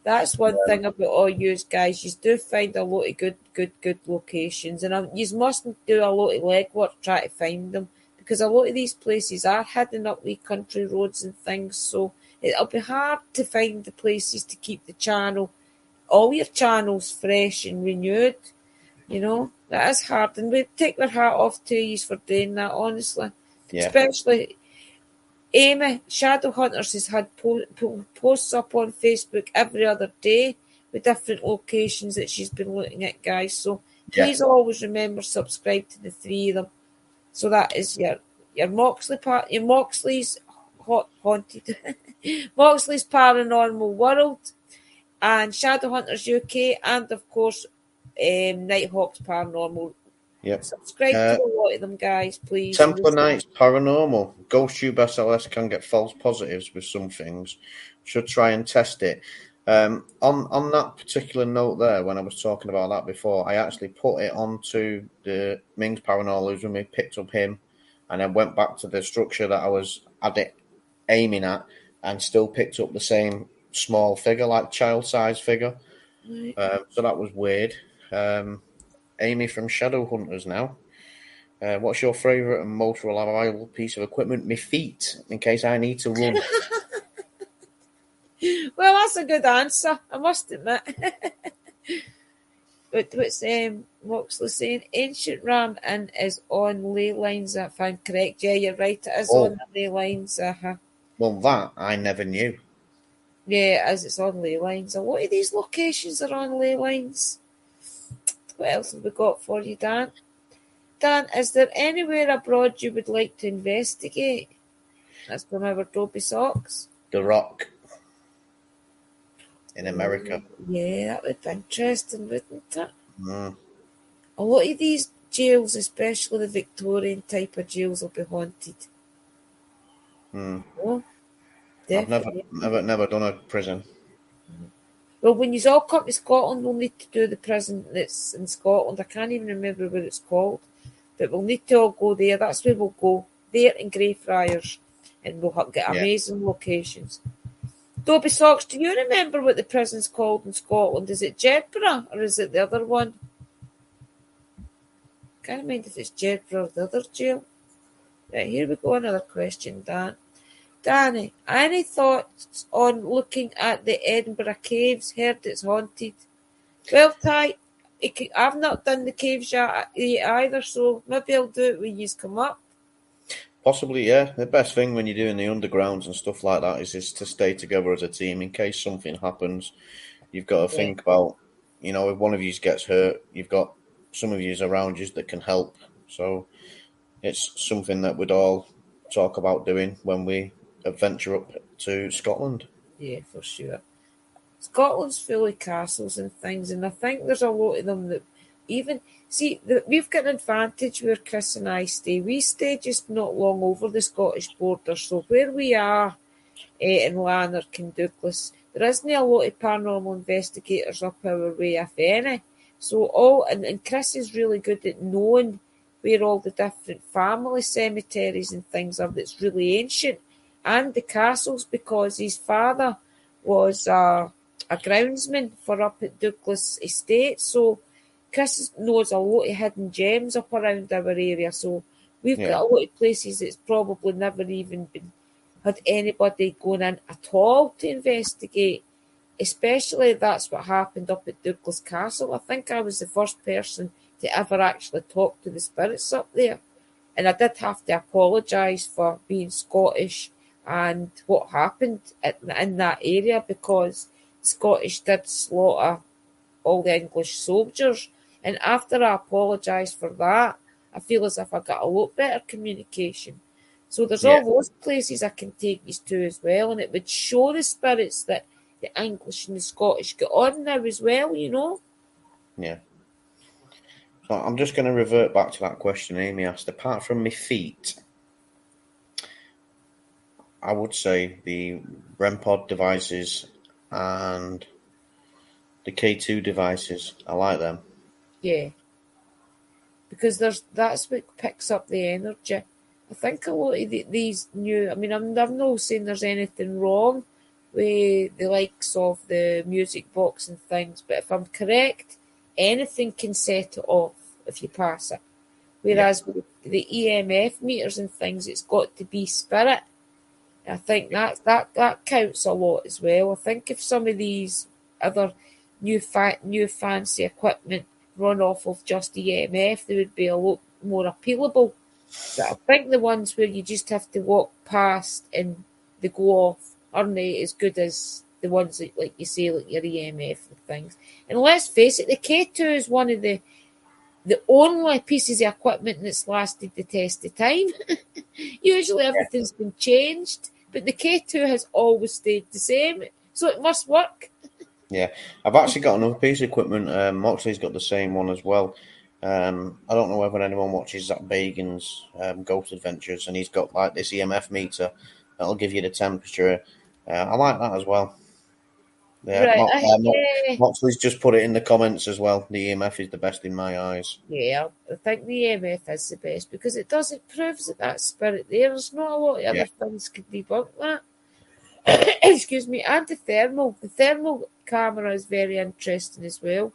That's one thing about all you guys. You do find a lot of good locations, and you mustn't do a lot of legwork trying to find them, because a lot of these places are hidden up wee country roads and things. So it'll be hard to find the places to keep the channel, all your channels fresh and renewed. You know. That is hard, and we take their hat off to you for doing that, honestly. Yeah. Especially Amy, Shadowhunters has had posts up on Facebook every other day with different locations that she's been looking at, guys. So please always remember subscribe to the three of them. So that is your Moxley part, your Moxley's haunted, Moxley's Paranormal World, and Shadowhunters UK, and of course, Nighthawks Paranormal. Yep. Subscribe to a lot of them, guys, please. Templar Knights Paranormal. GhostTube SLS can get false positives with some things. Should try and test it. On that particular note there, when I was talking about that before, I actually put it onto the Ming's Paranormals when we picked up him, and then went back to the structure that I was aiming at, and still picked up the same small figure, like child-size figure. Right. So that was weird. Amy from Shadowhunters now. What's your favourite and most reliable piece of equipment? My feet, in case I need to run. Well, that's a good answer, I must admit. But what's Moxley saying? Ancient Ram and is on ley lines, if I'm correct. Yeah, you're right, it is on the ley lines. Well, that I never knew. Yeah, it is, it's on ley lines. A lot of these locations are on ley lines. What else have we got for you, Dan? Dan, is there anywhere abroad you would like to investigate? That's from our Dobby Socks. The Rock. In America. Yeah, that would be interesting, wouldn't it? Mm. A lot of these jails, especially the Victorian type of jails, will be haunted. Mm. Oh, I've definitely. never done a prison. Well, when you all come to Scotland, we'll need to do the prison that's in Scotland. I can't even remember what it's called, but we'll need to all go there. That's where we'll go. There in Greyfriars, and we'll get amazing locations. Dobby Socks, do you remember what the prison's called in Scotland? Is it Jedburgh or is it the other one? Can't remember if it's Jedburgh or the other jail. Right, here we go. Another question, Dan. Danny, any thoughts on looking at the Edinburgh caves? Heard it's haunted. Well, Ty, I've not done the caves yet either, so maybe I'll do it when you come up. Possibly, yeah. The best thing when you're doing the undergrounds and stuff like that is to stay together as a team in case something happens. You've got to think about, if one of you gets hurt, you've got some of you around you that can help. So it's something that we'd all talk about doing when we adventure up to Scotland. Yeah, for sure. Scotland's full of castles and things, and I think there's a lot of them that even... See, we've got an advantage where Chris and I stay. We stay just not long over the Scottish border, so where we are in Lanark and Douglas, there isn't a lot of paranormal investigators up our way, if any. So and Chris is really good at knowing where all the different family cemeteries and things are that's really ancient, and the castles, because his father was a groundsman for up at Douglas Estate, so Chris knows a lot of hidden gems up around our area, so we've got a lot of places that's probably never even had anybody going in at all to investigate. Especially that's what happened up at Douglas Castle. I think I was the first person to ever actually talk to the spirits up there. And I did have to apologise for being Scottish and what happened in that area, because Scottish did slaughter all the English soldiers. And after I apologised for that, I feel as if I got a lot better communication. So there's all those places I can take you to as well, and it would show the spirits that the English and the Scottish get on now as well, Yeah. So I'm just going to revert back to that question Amy asked. Apart from my feet, I would say the REM pod devices and the K2 devices. I like them. Yeah. Because that's what picks up the energy. I think a lot of these new... I mean, I'm not saying there's anything wrong with the likes of the music box and things, but if I'm correct, anything can set it off if you pass it. Whereas with the EMF meters and things, it's got to be spirit. I think that counts a lot as well. I think if some of these other new fancy equipment run off of just EMF, they would be a lot more appealable. But I think the ones where you just have to walk past and they go off aren't as good as the ones that, like you say, like your EMF and things. And let's face it, the K2 is one of the only pieces of equipment that's lasted the test of time. Usually everything's been changed, but the K2 has always stayed the same, so it must work. Yeah, I've actually got another piece of equipment. Moxley's got the same one as well. I don't know whether anyone watches Zach Bagan's Ghost Adventures, and he's got like this EMF meter that'll give you the temperature. I like that as well. Yeah, Right, yeah. Moxley's just put it in the comments as well. The EMF is the best in my eyes. Yeah, I think the EMF is the best because it proves that spirit there's not a lot of Yeah, other things could debunk that. Excuse me, and the thermal camera is very interesting as well.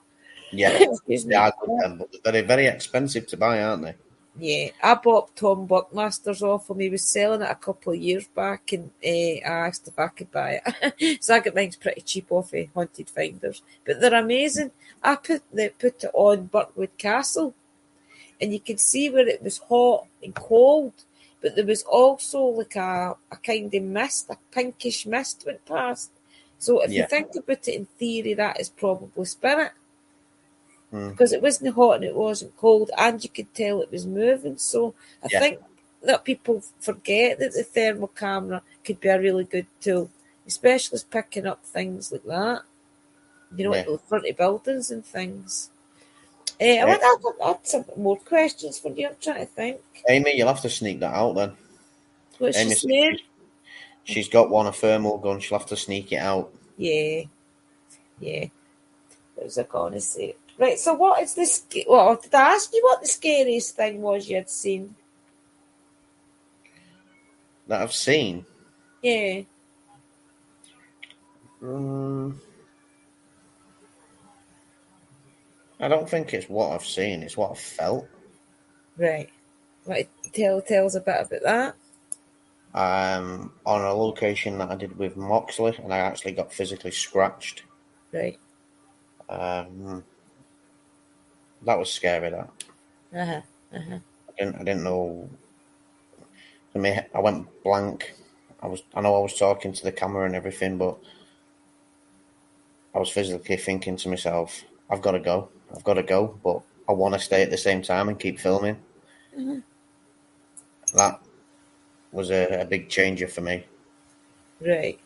yeah, Excuse yeah. me. I got them, but they're very expensive to buy, aren't they? Yeah, I bought Tom Buckmaster's off him. He was selling it a couple of years back, and I asked if I could buy it. So I got mine pretty cheap off of Haunted Finders, but they're amazing. I put it on Burkwood Castle, and you could see where it was hot and cold, but there was also like a kind of mist, a pinkish mist went past. So if you Yeah. think about it in theory, that is probably spirit. Mm. Because it wasn't hot and it wasn't cold, and you could tell it was moving. So I think that people forget that the thermal camera could be a really good tool, especially as picking up things like that. You know, at the front of buildings and things. I had some more questions for you. I'm trying to think. Amy, you'll have to sneak that out then. What's she Amy, saying? she's got a thermal gun. She'll have to sneak it out. Yeah. What was I going to say? Right, so what is this? Well, did I ask you what the scariest thing was you had seen? That I've seen. Yeah. I don't think it's what I've seen. It's what I've felt. Right. Right. Tell us a bit about that. On a location that I did with Moxley, and I actually got physically scratched. Right. That was scary. That. I didn't know. I mean, I went blank. I know I was talking to the camera and everything, but I was physically thinking to myself, I've got to go, but I want to stay at the same time and keep filming. That was a big changer for me. Right.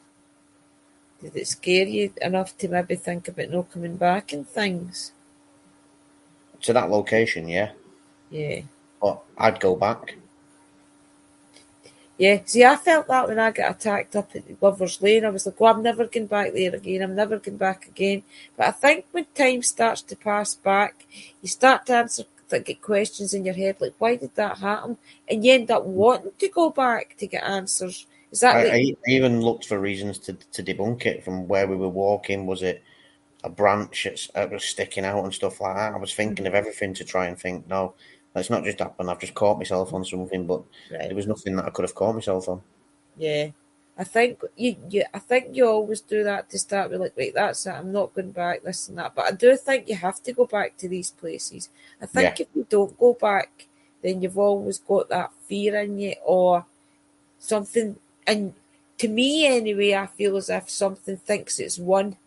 Did it scare you enough to maybe think about not coming back and things? To that location, yeah. Yeah. But I'd go back. Yeah, see, I felt that when I got attacked up at Lover's Lane. I was like, I'm never going back there again. I'm never going back again. But I think when time starts to pass back, you start to get questions in your head, like, why did that happen? And you end up wanting to go back to get answers. Is that I even looked for reasons to debunk it from where we were walking. Was it a branch that was sticking out and stuff like that? I was thinking of everything to try and think, no, that's not just happened. I've just caught myself on something, but there was nothing that I could have caught myself on. Yeah. I think you always do that to start with, like, right, that's it, I'm not going back, this and that. But I do think you have to go back to these places. I think if you don't go back, then you've always got that fear in you or something. And to me, anyway, I feel as if something thinks it's won.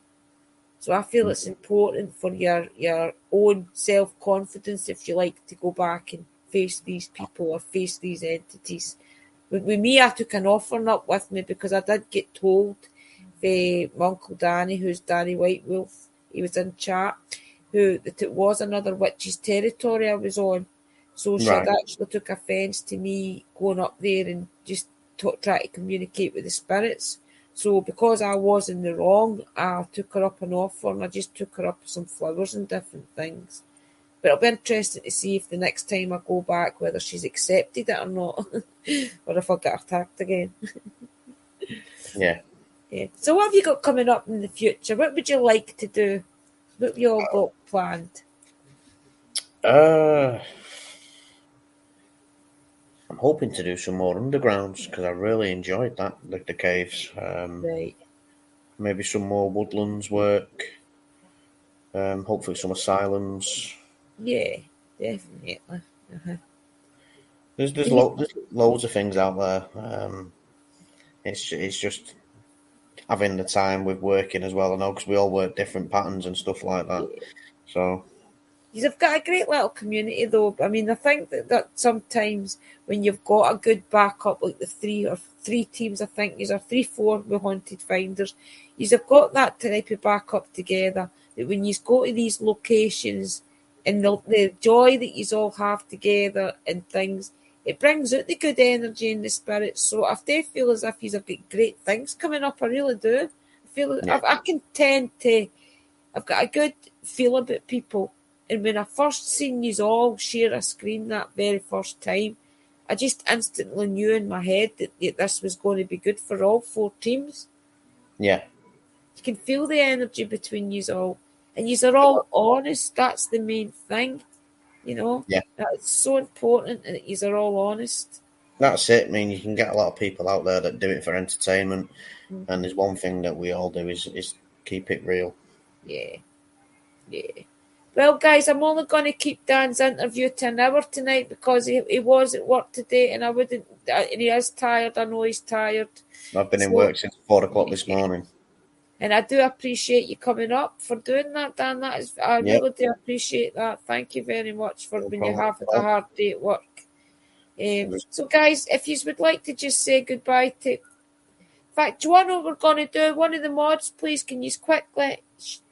So I feel it's important for your own self-confidence, if you like, to go back and face these people or face these entities. With me, I took an offering up with me because I did get told by my Uncle Danny, who's Danny White Wolf, he was in chat, that it was another witch's territory I was on. So she had actually took offence to me going up there and just try to communicate with the spirits. So because I was in the wrong, I took her up an offer and I just took her up some flowers and different things. But it'll be interesting to see if the next time I go back, whether she's accepted it or not, or if I'll get attacked again. Yeah. So what have you got coming up in the future? What would you like to do? What have you all got planned? I'm hoping to do some more undergrounds because I really enjoyed that, like the caves. Right. Maybe some more woodlands work. Hopefully some asylums. Yeah, definitely. Uh-huh. There's loads of things out there. It's just having the time with working as well. I know because we all work different patterns and stuff like that. Yeah. So You've got a great little community, though. I mean, I think that sometimes when you've got a good backup, like the three teams, I think, is or 3, 4 with Haunted Finders, you've got that type of backup together. That when you go to these locations and the joy that you all have together and things, it brings out the good energy and the spirit. So I do feel as if you've got great things coming up. I really do. I feel yeah, I can tend to. I've got a good feel about people. And when I first seen you all share a screen that very first time, I just instantly knew in my head that this was going to be good for all 4 teams. yeah, You can feel the energy between you all. And you are all honest. That's the main thing, you know. yeah. That's so important that you are all honest. That's it. I mean, you can get a lot of people out there that do it for entertainment, and Mhm. there's one thing that we all do is keep it real. Yeah, yeah. Well, guys, I'm only going to keep Dan's interview to an hour tonight because he was at work today, and I wouldn't. And he is tired. I know he's tired. I've been in So, work since 4 o'clock this yeah. morning. And I do appreciate you coming up for doing that, Dan. That is, I Yep, really do appreciate that. Thank you very much for no when you problem have at a all. hard day at work. It was, So, guys, if you would like to just say goodbye to, in fact, do you want to know what we're going to do? One of the mods, please, can you quickly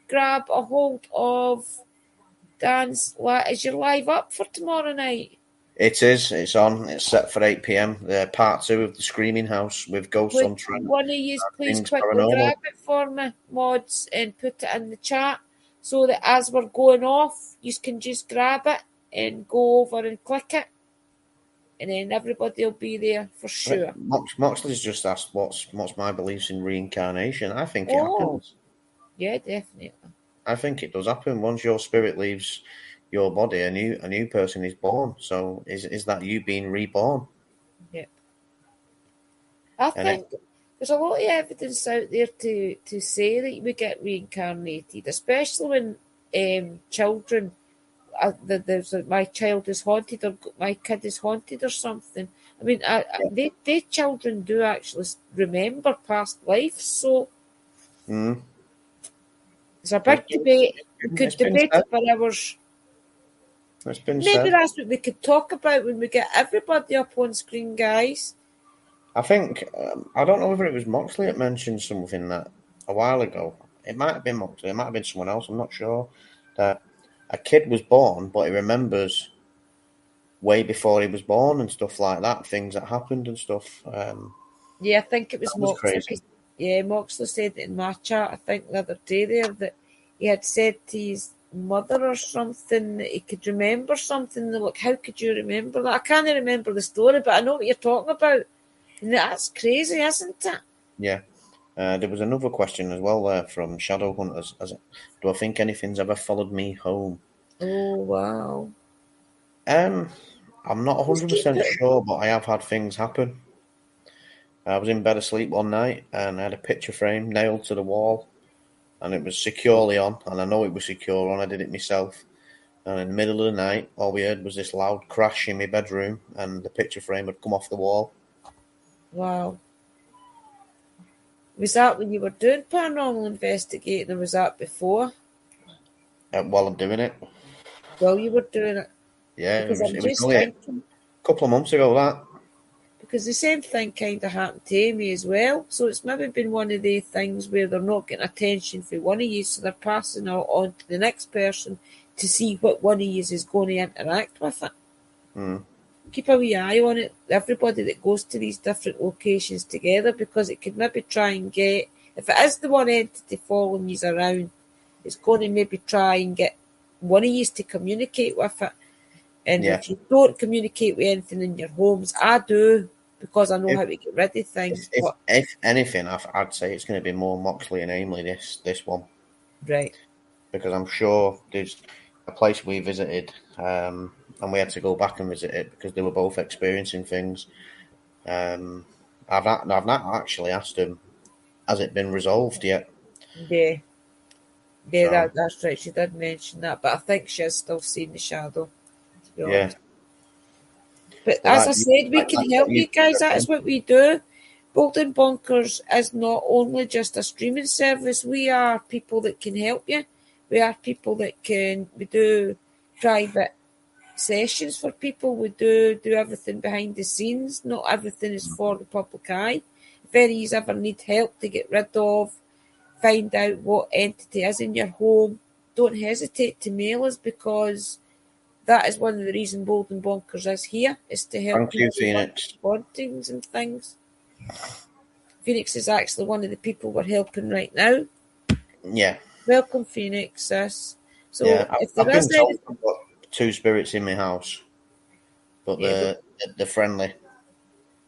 grab a hold of Dan's? Is your live up for tomorrow night? it is. It's on. It's set for 8 p.m. The part 2 of the Screaming House with Ghosts Would on Trent. one of you please Things quickly paranormal. grab it for me, mods, and put it in the chat so that as we're going off, you can just grab it and go over and click it, and then everybody will be there for I think sure. Moxley's just asked what's my beliefs in reincarnation. I think it Oh, happens. yeah, definitely. I think it does happen. Once your spirit leaves your body, a new person is born. So is that you being reborn? Yeah. I And it, think there's a lot of evidence out there to say that we get reincarnated, especially when children. There's my child is haunted or my kid is haunted or something. I mean, yeah. they children do actually remember past lives, so Mm. it's a It's big debate. We it's could been debate said. it for hours. It's been Maybe said. that's what we could talk about when we get everybody up on screen, guys. I think I don't know whether it was Moxley that mentioned something that a while ago. It might have been Moxley. It might have been someone else. I'm not sure. That a kid was born, but he remembers way before he was born and stuff like that. Things that happened and stuff. Yeah, I think it That was was Moxley. crazy. Yeah, Moxley said it in my chat, I think the other day there, that he had said to his mother or something that he could remember something. They're like, how could you remember that? I can't remember the story, but I know what you're talking about. And that's crazy, isn't it? Yeah. There was another question as well there from Shadow Hunters. Do I think anything's ever followed me home? Oh, wow. Um, I'm not Just keep 100% it. sure, but I have had things happen. I was in bed asleep one night and I had a picture frame nailed to the wall and it was securely on, and I know it was secure on. I did it myself. And in the middle of the night, all we heard was this loud crash in my bedroom, and the picture frame had come off the wall. Wow. Was that when you were doing paranormal investigating, or was that before? While I'm doing it, While you were doing it? yeah, Because I'm it was just only a thinking. couple of months ago that. Because the same thing kind of happened to Amy as well. So it's maybe been one of the things where they're not getting attention from one of you, so they're passing it on to the next person to see what one of you is going to interact with it. Mm, Keep a wee eye on it, everybody that goes to these different locations together, because it could maybe try and get, if it is the one entity following you around, it's going to maybe try and get one of you to communicate with it. And yeah, if you don't communicate with anything in your homes, I do, because I know if how to get rid of if things. if, But if anything, I'd say it's going to be more Moxley and Aimley this one, right, because I'm sure there's a place we visited, and we had to go back and visit it because they were both experiencing things. Um, I've not actually asked them, has it been resolved yet? yeah, Yeah, So that's right. She did mention that, but I think she is still seeing the shadow, to be yeah, honest. But but as I said, we can that's what help you you guys. That recommend. is what we do. Bolton Bonkers is not only just a streaming service. We are people that can help you. We are people that we do private sessions for people. We do everything behind the scenes. Not everything is for the public eye. If any of you ever need help to get rid of, find out what entity is in your home, don't hesitate to mail us, because that is one of the reasons Bolton Bonkers is here, is to help Thank you, people with Phoenix. hauntings and things. Phoenix is actually one of the people we're helping right now. Yeah, Welcome, Phoenix, sis. yeah. So if I've there been is told anything, I've got two spirits in my house, but yeah, they're friendly.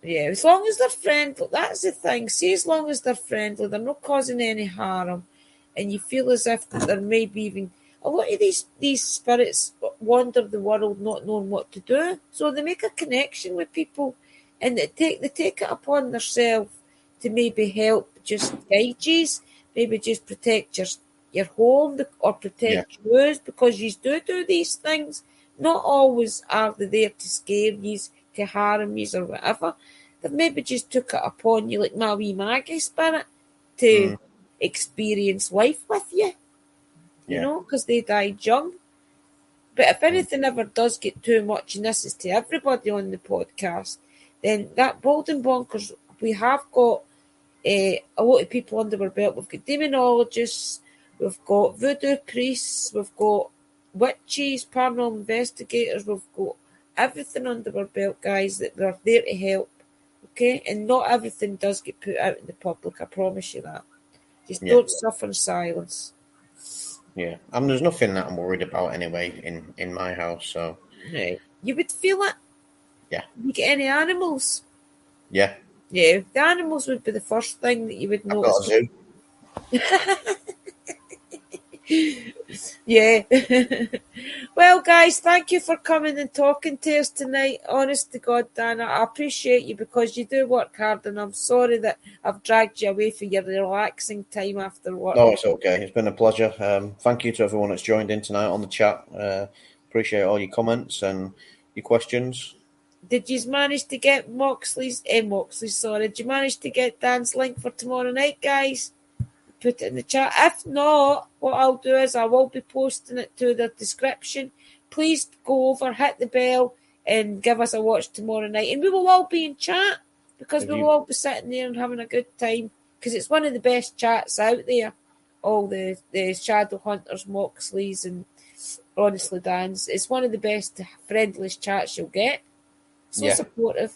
yeah, as long as they're friendly, that's the thing. See, as long as they're friendly, they're not causing any harm, and you feel as if that there may be even a lot of these spirits wander the world not knowing what to do. So they make a connection with people, and they take it upon themselves to maybe help just guide you, maybe just protect your home or Yeah, protect yours, because you do these things. Not always are they there to scare you, to harm you, or whatever. They maybe just took it upon you, like my wee Maggie spirit, to mm, experience life with you, yeah, because they died young. But if mm, anything ever does get too much, and this is to everybody on the podcast, then that Bolton Bonkers, we have got a lot of people under our belt. We've got demonologists, we've got voodoo priests, we've got witches, paranormal investigators, we've got everything under our belt, guys, that we're there to help. Okay? And not everything does get put out in the public, I promise you that. Just yeah, don't suffer in silence. yeah. There's nothing that I'm worried about anyway in my house. So Right. You would feel it. yeah, You get any animals? yeah. Yeah, the animals would be the first thing that you would I've got notice. a zoo. Yeah. Well, guys, thank you for coming and talking to us tonight. Honest to God, Dana, I appreciate you, because you do work hard, and I'm sorry that I've dragged you away for your relaxing time after work. No, it's okay. It's been a pleasure. Thank you to everyone that's joined in tonight on the chat. Appreciate all your comments and your questions. Did you manage to get Moxley's, sorry, did you manage to get Dan's link for tomorrow night, guys? Put it in the chat. If not, what I'll do is I will be posting it to the description. Please go over, hit the bell, and give us a watch tomorrow night. And we will all be in chat, because Have we will you? all be sitting there and having a good time, because it's one of the best chats out there. All the Shadow Hunters, Moxleys, and honestly, Dan's. It's one of the best, friendliest chats you'll get. So Yeah. supportive.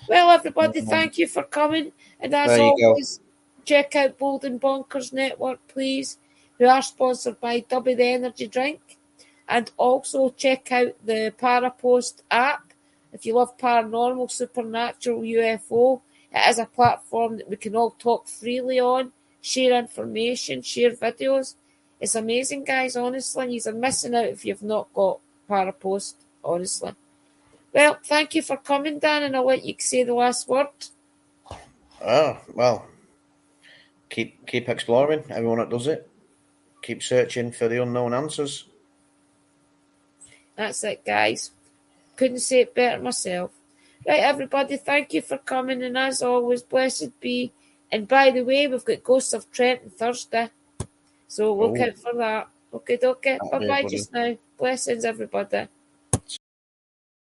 Well, everybody, thank you for coming. And as There you go. always, check out Bolton Bonkers Network, please, who are sponsored by W the Energy Drink. And also check out the Parapost app. If you love paranormal, supernatural, UFO, it is a platform that we can all talk freely on, share information, share videos. It's amazing, guys, honestly. You're missing out if you've not got Parapost, honestly. Well, thank you for coming, Dan, and I'll let you say the last word. Oh, well, keep exploring. Everyone that does it, keep searching for the unknown answers. That's it, guys. Couldn't say it better myself. Right, everybody, thank you for coming, and as always, blessed be. And by the way, we've got Ghosts of Trent on Thursday, so look Oh, out for that. Okay, that'll be a bye-bye good one. just now. Blessings, everybody.